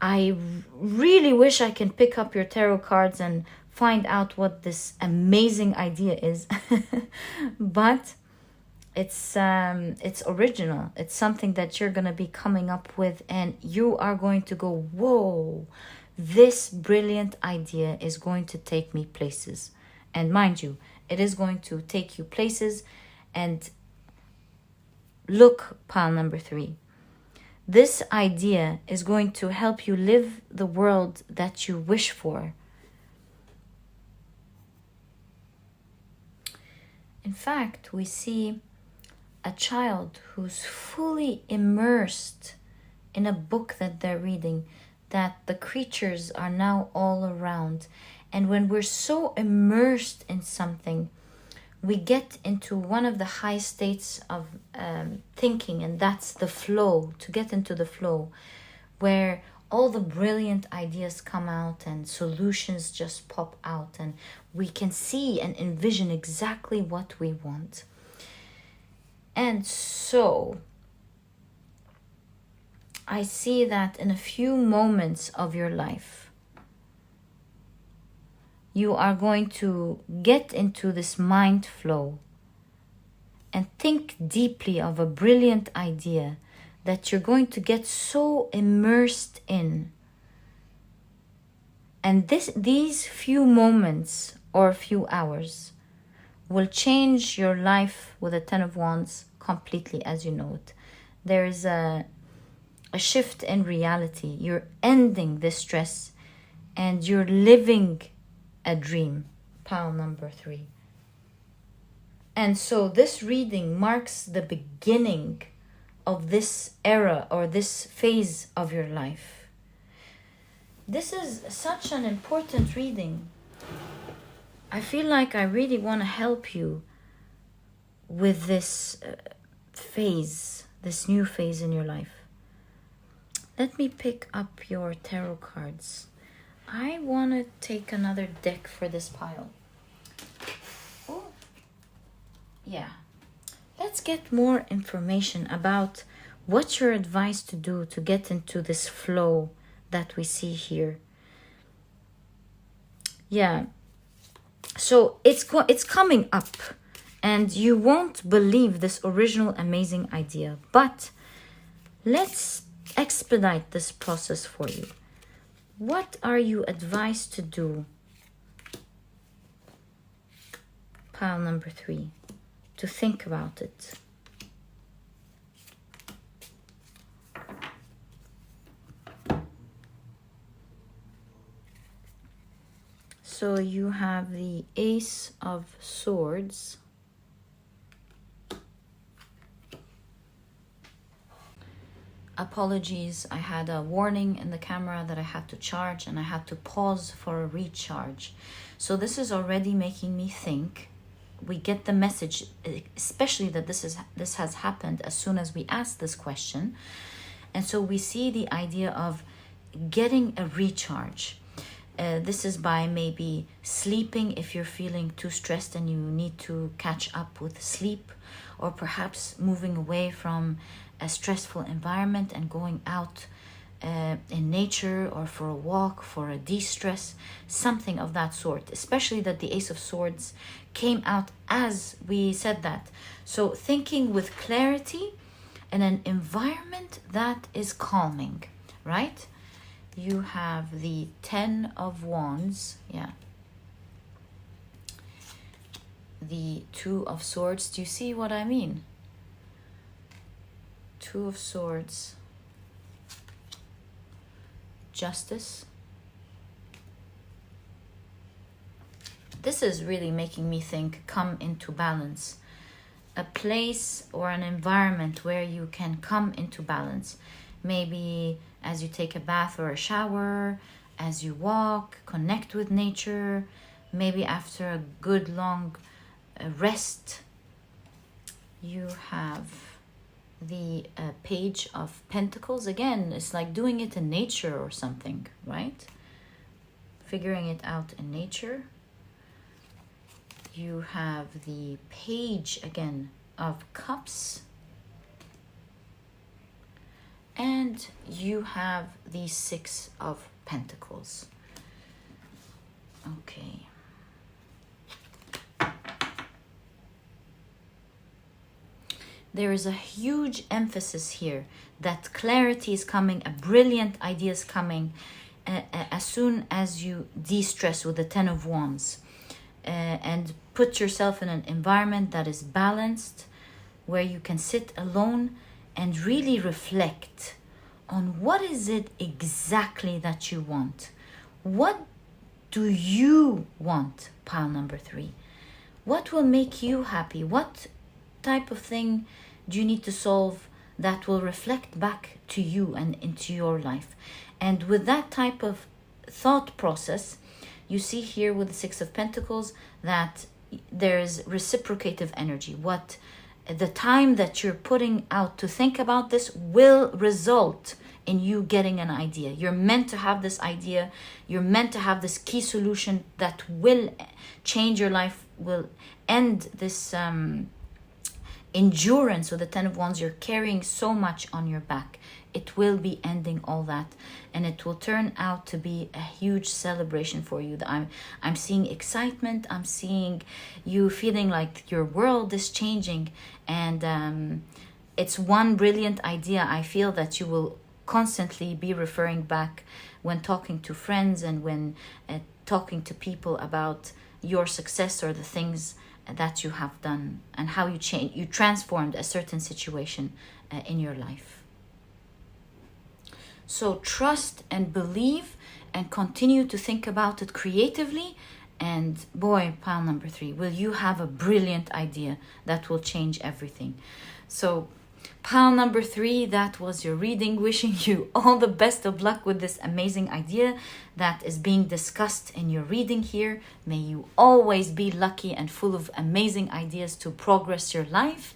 I really wish I can pick up your tarot cards and find out what this amazing idea is. But it's original. It's something that you're going to be coming up with, and you are going to go, whoa, this brilliant idea is going to take me places. And mind you, it is going to take you places. And look, pile number 3. This idea is going to help you live the world that you wish for. In fact, we see a child who's fully immersed in a book that they're reading, that the creatures are now all around. And when we're so immersed in something, we get into one of the high states of thinking, and that's the flow, to get into the flow, where all the brilliant ideas come out and solutions just pop out, and we can see and envision exactly what we want. And so I see that in a few moments of your life, you are going to get into this mind flow and think deeply of a brilliant idea that you're going to get so immersed in. And these few moments or few hours will change your life with the 10 of Wands completely as you know it. There is a shift in reality. You're ending the stress and you're living a dream. Pile number 3. And so this reading marks the beginning of this era or this phase of your life. This is such an important reading. I feel like I really want to help you with this phase, this new phase in your life. Let me pick up your tarot cards. I want to take another deck for this pile. Oh, yeah. Let's get more information about what you're advised to do to get into this flow that we see here. Yeah. So it's coming up, and you won't believe this original amazing idea. But let's expedite this process for you. What are you advised to do? Pile number 3. To think about it. So you have the Ace of Swords. Apologies, I had a warning in the camera that I had to charge and I had to pause for a recharge. So this is already making me think. We get the message, especially that this has happened as soon as we ask this question. And so we see the idea of getting a recharge. This is by maybe sleeping if you're feeling too stressed and you need to catch up with sleep, or perhaps moving away from a stressful environment and going out in nature or for a walk, for a de-stress, something of that sort. Especially that the Ace of Swords came out as we said that. So thinking with clarity in an environment that is calming, right? You have the Ten of Wands, yeah. The Two of Swords, do you see what I mean? Two of Swords, Justice. This is really making me think, come into balance. A place or an environment where you can come into balance. Maybe as you take a bath or a shower, as you walk, connect with nature, maybe after a good long rest. You have the Page of Pentacles. Again, it's like doing it in nature or something, right? Figuring it out in nature. You have the Page again of Cups. And you have the Six of Pentacles. Okay. There is a huge emphasis here that clarity is coming, a brilliant idea is coming as soon as you de-stress with the Ten of Wands and put yourself in an environment that is balanced, where you can sit alone and really reflect on what is it exactly that you want. What do you want, pile number 3? What will make you happy? What type of thing do you need to solve that will reflect back to you and into your life? And with that type of thought process, you see here with the Six of Pentacles that there's reciprocative energy. What the time that you're putting out to think about this will result in you getting an idea. You're meant to have this idea. You're meant to have this key solution that will change your life, will end this endurance with the Ten of Wands. You're carrying so much on your back. It will be ending all that, and it will turn out to be a huge celebration for you. I'm seeing excitement. I'm seeing you feeling like your world is changing, and it's one brilliant idea. I feel that you will constantly be referring back when talking to friends and when talking to people about your success or the things that you have done and how you transformed a certain situation in your life. So trust and believe and continue to think about it creatively, and boy, pile number 3, will you have a brilliant idea that will change everything. So pile number 3, that was your reading. Wishing you all the best of luck with this amazing idea that is being discussed in your reading here. May you always be lucky and full of amazing ideas to progress your life.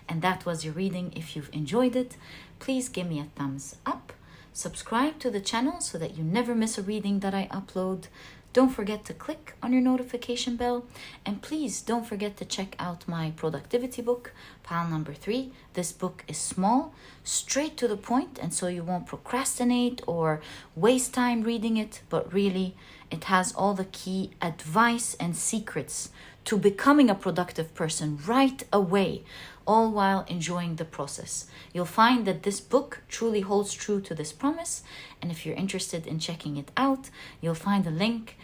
And that was your reading. If you've enjoyed it, please give me a thumbs up. Subscribe to the channel so that you never miss a reading that I upload. Don't forget to click on your notification bell, and please don't forget to check out my productivity book, pile number 3. This book is small, straight to the point, and so you won't procrastinate or waste time reading it, but really it has all the key advice and secrets to becoming a productive person right away, all while enjoying the process. You'll find that this book truly holds true to this promise, and if you're interested in checking it out, you'll find a link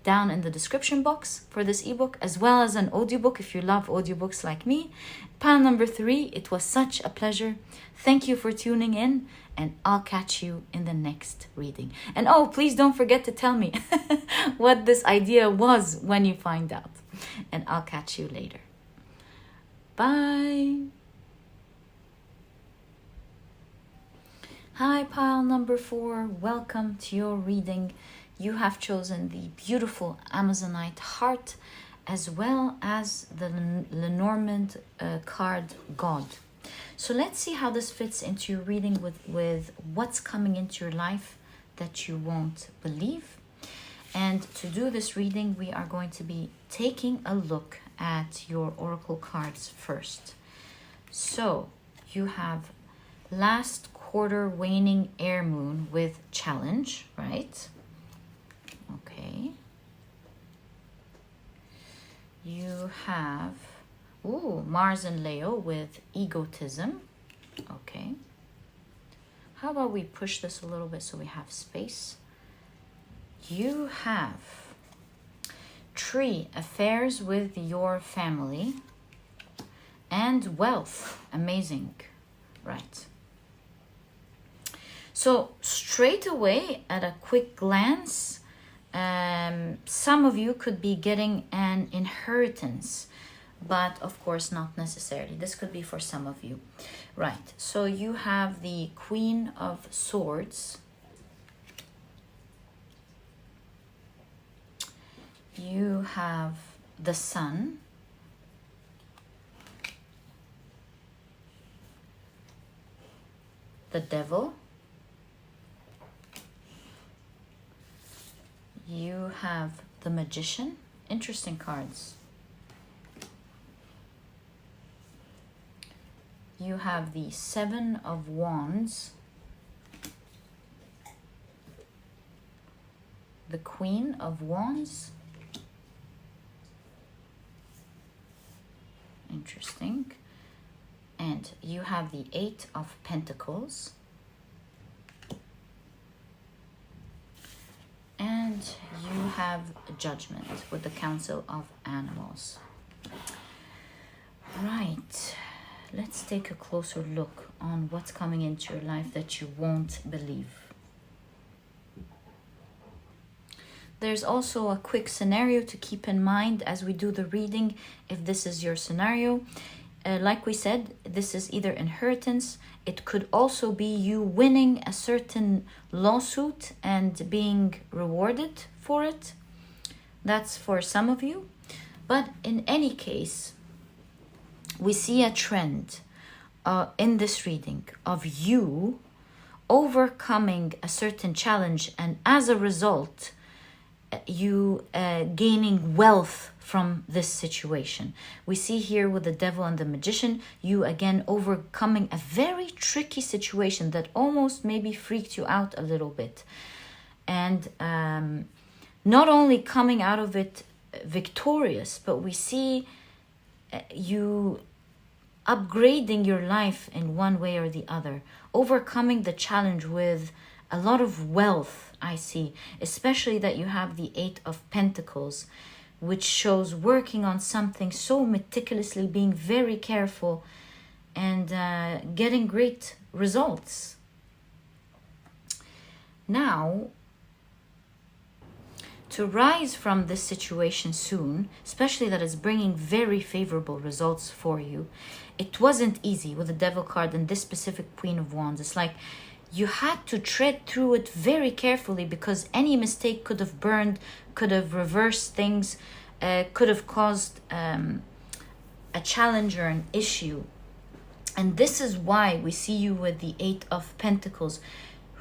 down in the description box for this ebook, as well as an audiobook if you love audiobooks like me. Pile number 3, it was such a pleasure. Thank you for tuning in, and I'll catch you in the next reading. And oh, please don't forget to tell me what this idea was when you find out, and I'll catch you later. Bye. Hi, pile number 4. Welcome to your reading. You have chosen the beautiful Amazonite heart, as well as the Lenormand card God. So let's see how this fits into your reading with what's coming into your life that you won't believe. And to do this reading, we are going to be taking a look at your oracle cards first. So you have last quarter waning air moon with challenge, right? Okay. You have Mars and Leo with egotism. Okay. How about we push this a little bit so we have space? You have Tree, affairs with your family, and wealth. Amazing, right? So straight away, at a quick glance, some of you could be getting an inheritance, but of course not necessarily. This could be for some of you, right? So you have the Queen of Swords. You have the Sun. The Devil. You have the Magician. Interesting cards. You have the Seven of Wands. The Queen of Wands. Interesting. And you have the Eight of Pentacles. And you have Judgment with the Council of Animals. Right. Let's take a closer look on what's coming into your life that you won't believe. There's also a quick scenario to keep in mind as we do the reading, if this is your scenario. Like we said, this is either inheritance. It could also be you winning a certain lawsuit and being rewarded for it. That's for some of you. But in any case, we see a trend in this reading of you overcoming a certain challenge, and as a result, you gaining wealth from this situation. We see here with the Devil and the Magician, you again overcoming a very tricky situation that almost maybe freaked you out a little bit. And not only coming out of it victorious, but we see you upgrading your life in one way or the other, overcoming the challenge with a lot of wealth. I see, especially that you have the Eight of Pentacles, which shows working on something so meticulously, being very careful, and getting great results. Now, to rise from this situation soon, especially that it's bringing very favorable results for you, it wasn't easy with the Devil card and this specific Queen of Wands. It's like you had to tread through it very carefully, because any mistake could have burned, could have reversed things, could have caused a challenge or an issue. And this is why we see you with the Eight of Pentacles,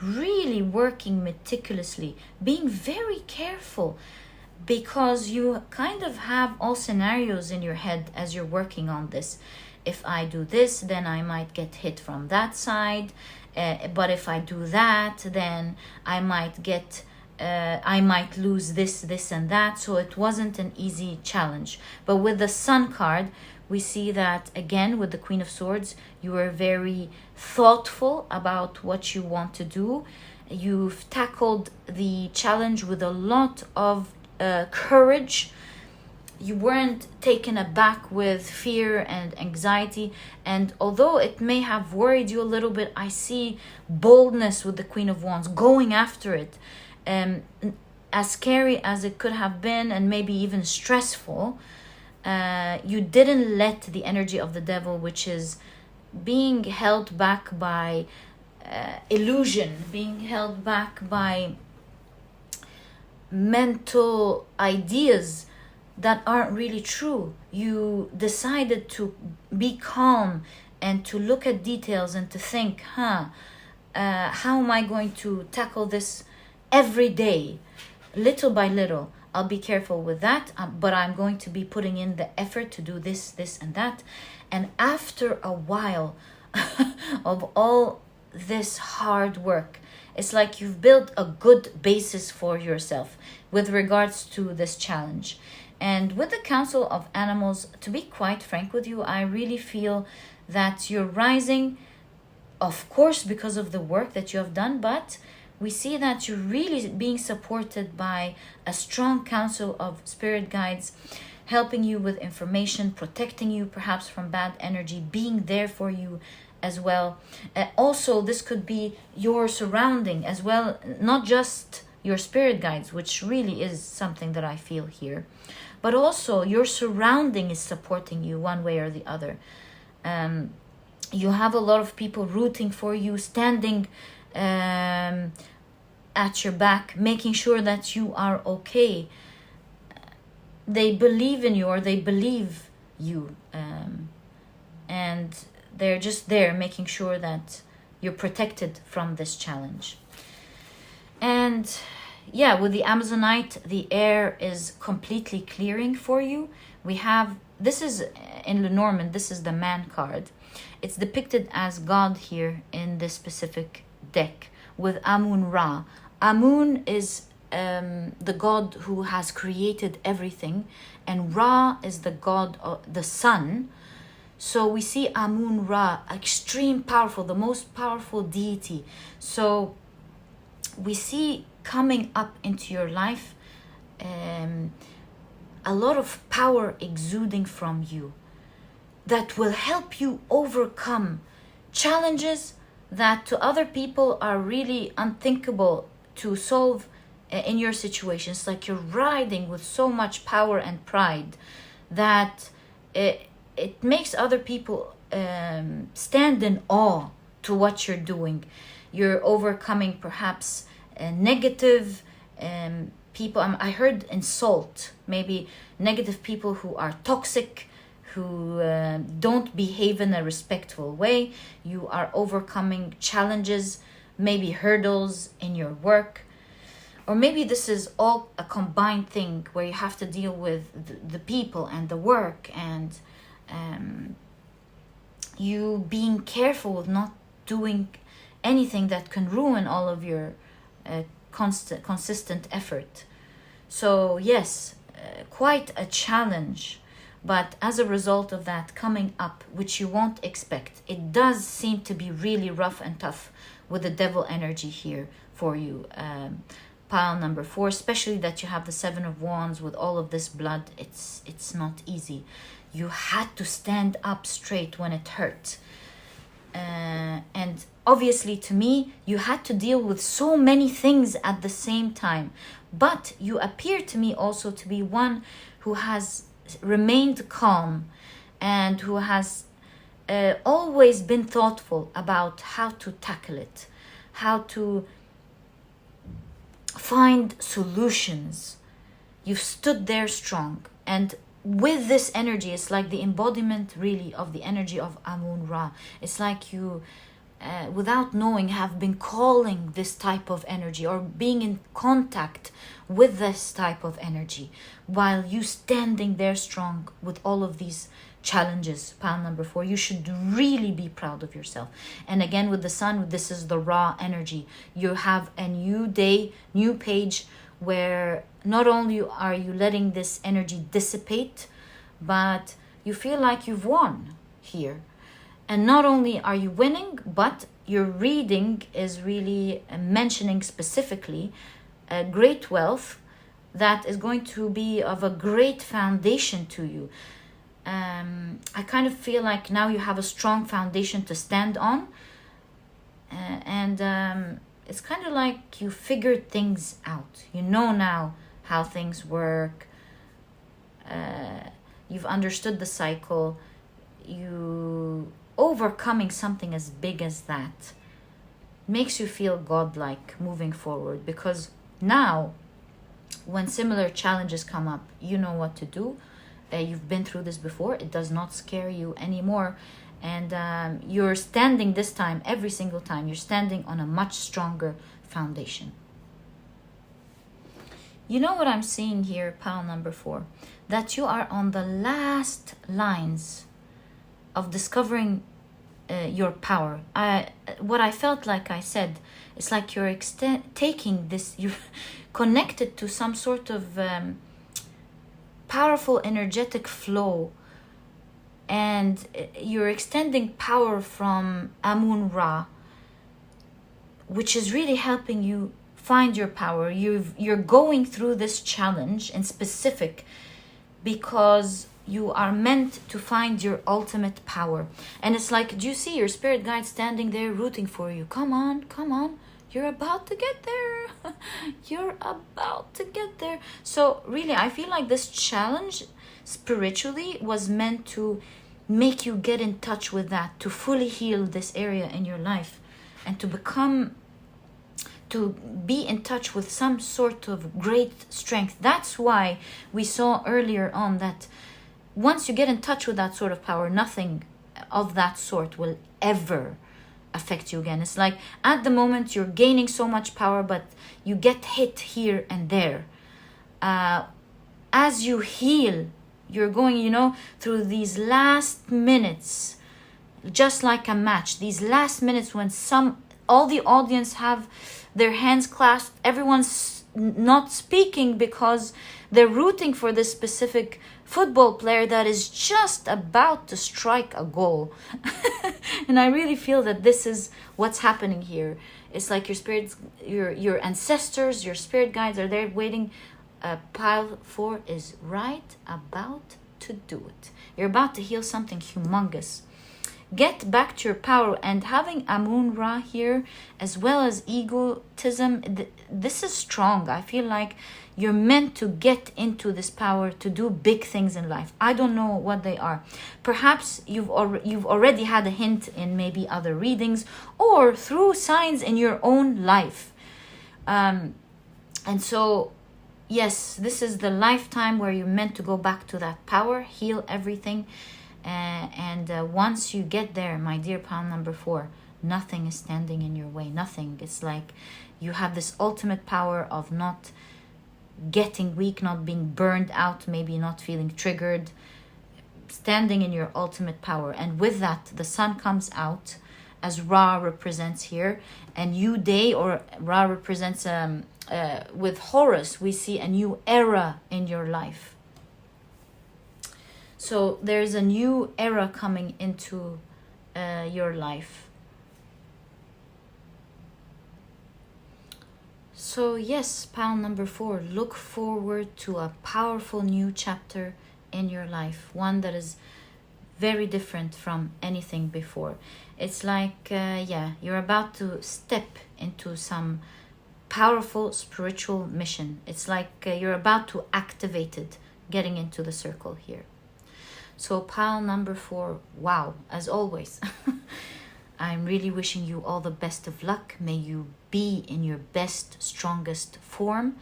really working meticulously, being very careful, because you kind of have all scenarios in your head as you're working on this. If I do this, then I might get hit from that side. But if I do that, then I might get, I might lose this, this, and that. So it wasn't an easy challenge. But with the Sun card, we see that again with the Queen of Swords, you are very thoughtful about what you want to do. You've tackled the challenge with a lot of courage. You weren't taken aback with fear and anxiety. And although it may have worried you a little bit, I see boldness with the Queen of Wands, going after it. As scary as it could have been, and maybe even stressful, you didn't let the energy of the Devil, which is being held back by illusion, being held back by mental ideas that aren't really true. You decided to be calm and to look at details and to think, how am I going to tackle this every day? little by little, I'll be careful with that, but I'm going to be putting in the effort to do this, this, and that. And after a while of all this hard work, it's like you've built a good basis for yourself with regards to this challenge. And with the Council of Animals, to be quite frank with you, I really feel that you're rising, of course, because of the work that you have done, but we see that you're really being supported by a strong council of spirit guides, helping you with information, protecting you perhaps from bad energy, being there for you as well. Also, this could be your surrounding as well, not just your spirit guides, which really is something that I feel here, but also your surrounding is supporting you one way or the other. You have a lot of people rooting for you, standing at your back, making sure that you are okay. They believe in you, or they believe you, and they're just there making sure that you're protected from this challenge. And yeah, with the Amazonite, the air is completely clearing for you. We have, this is in Lenormand, this is the man card. It's depicted as God here in this specific deck with Amun Ra. Amun is the god who has created everything, and Ra is the god of the sun. So we see Amun Ra, extreme powerful, the most powerful deity. So we see coming up into your life a lot of power exuding from you that will help you overcome challenges that to other people are really unthinkable to solve in your situations. Like you're riding with so much power and pride that it makes other people stand in awe to what you're doing. You're overcoming perhaps negative people. I heard insult, maybe negative people who are toxic, who don't behave in a respectful way. You are overcoming challenges, maybe hurdles in your work. Or maybe this is all a combined thing where you have to deal with the people and the work, and you being careful with not doing anything that can ruin all of your consistent effort. So yes, quite a challenge. But as a result of that coming up, which you won't expect, it does seem to be really rough and tough with the devil energy here for you. Pile number 4, especially that you have the 7 of Wands with all of this blood. It's not easy. You had to stand up straight when it hurt. And obviously to me, you had to deal with so many things at the same time. But you appear to me also to be one who has remained calm and who has always been thoughtful about how to tackle it, how to find solutions. You've stood there strong, and with this energy, it's like the embodiment really of the energy of Amun Ra. It's like you without knowing have been calling this type of energy or being in contact with this type of energy while you standing there strong with all of these challenges. Pile number 4, you should really be proud of yourself. And again with the sun, this is the raw energy. You have a new day, new page, where not only are you letting this energy dissipate, but you feel like you've won here. And not only are you winning, but your reading is really mentioning specifically a great wealth that is going to be of a great foundation to you. I kind of feel like now you have a strong foundation to stand on. And it's kind of like you figured things out. You know now how things work. You've understood the cycle. You overcoming something as big as that makes you feel godlike moving forward, because now when similar challenges come up, you know what to do. You've been through this before. It does not scare you anymore. And you're standing this time, every single time, you're standing on a much stronger foundation. You know what I'm seeing here, pile number 4? That you are on the last lines of discovering your power. What I felt, like I said, it's like you're taking this, you're connected to some sort of powerful energetic flow, and you're extending power from Amun-Ra, which is really helping you find your power. You're going through this challenge in specific because you are meant to find your ultimate power. And it's like, do you see your spirit guide standing there rooting for you? Come on, come on. You're about to get there. You're about to get there. So really, I feel like this challenge spiritually was meant to make you get in touch with that, to fully heal this area in your life, and to be in touch with some sort of great strength. That's why we saw earlier on that once you get in touch with that sort of power, nothing of that sort will ever affect you again. It's like at the moment you're gaining so much power, but you get hit here and there. As you heal, you're going, through these last minutes, just like a match. These last minutes when all the audience have their hands clasped, everyone's not speaking because they're rooting for this specific football player that is just about to strike a goal. And I really feel that this is what's happening here. It's like your spirits, your ancestors, your spirit guides are there waiting. Pile 4 is right about to do it. You're about to heal something humongous. Get back to your power. And having Amun-Ra here, as well as egotism, this is strong. I feel like you're meant to get into this power to do big things in life. I don't know what they are. Perhaps you've already had a hint in maybe other readings or through signs in your own life. And so, yes, this is the lifetime where you're meant to go back to that power, heal everything. And once you get there, my dear pile number 4, nothing is standing in your way. Nothing. It's like you have this ultimate power of not getting weak, not being burned out, maybe not feeling triggered, standing in your ultimate power. And with that, the sun comes out, as Ra represents here, and new day, or Ra represents with Horus, we see a new era in your life. So there's a new era coming into your life. So yes, pile number 4, look forward to a powerful new chapter in your life. One that is very different from anything before. It's like, you're about to step into some powerful spiritual mission. It's like you're about to activate it, getting into the circle here. So pile number 4, wow, as always, I'm really wishing you all the best of luck. May you be in your best, strongest form.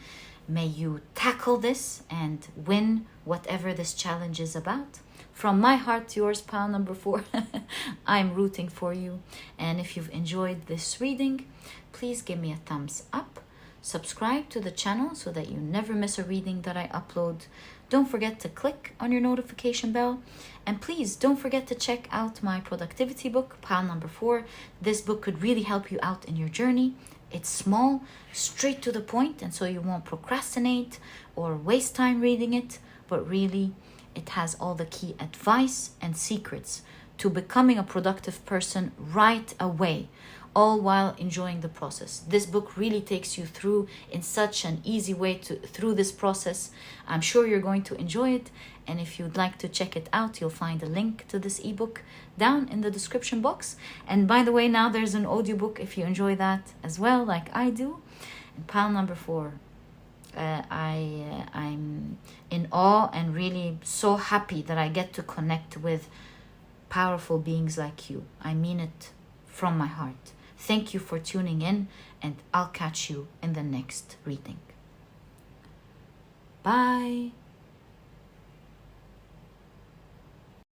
May you tackle this and win whatever this challenge is about. From my heart to yours, pile number 4, I'm rooting for you. And if you've enjoyed this reading, please give me a thumbs up. Subscribe to the channel so that you never miss a reading that I upload. Don't forget to click on your notification bell. And please don't forget to check out my productivity book, pile number 4. This book could really help you out in your journey. It's small, straight to the point, and so you won't procrastinate or waste time reading it. But really, it has all the key advice and secrets to becoming a productive person right away, all while enjoying the process. This book really takes you through in such an easy way through this process. I'm sure you're going to enjoy it. And if you'd like to check it out, you'll find a link to this ebook down in the description box. And by the way, now there's an audiobook if you enjoy that as well, like I do. And pile number 4, I'm in awe and really so happy that I get to connect with powerful beings like you. I mean it from my heart. Thank you for tuning in, and I'll catch you in the next reading. Bye.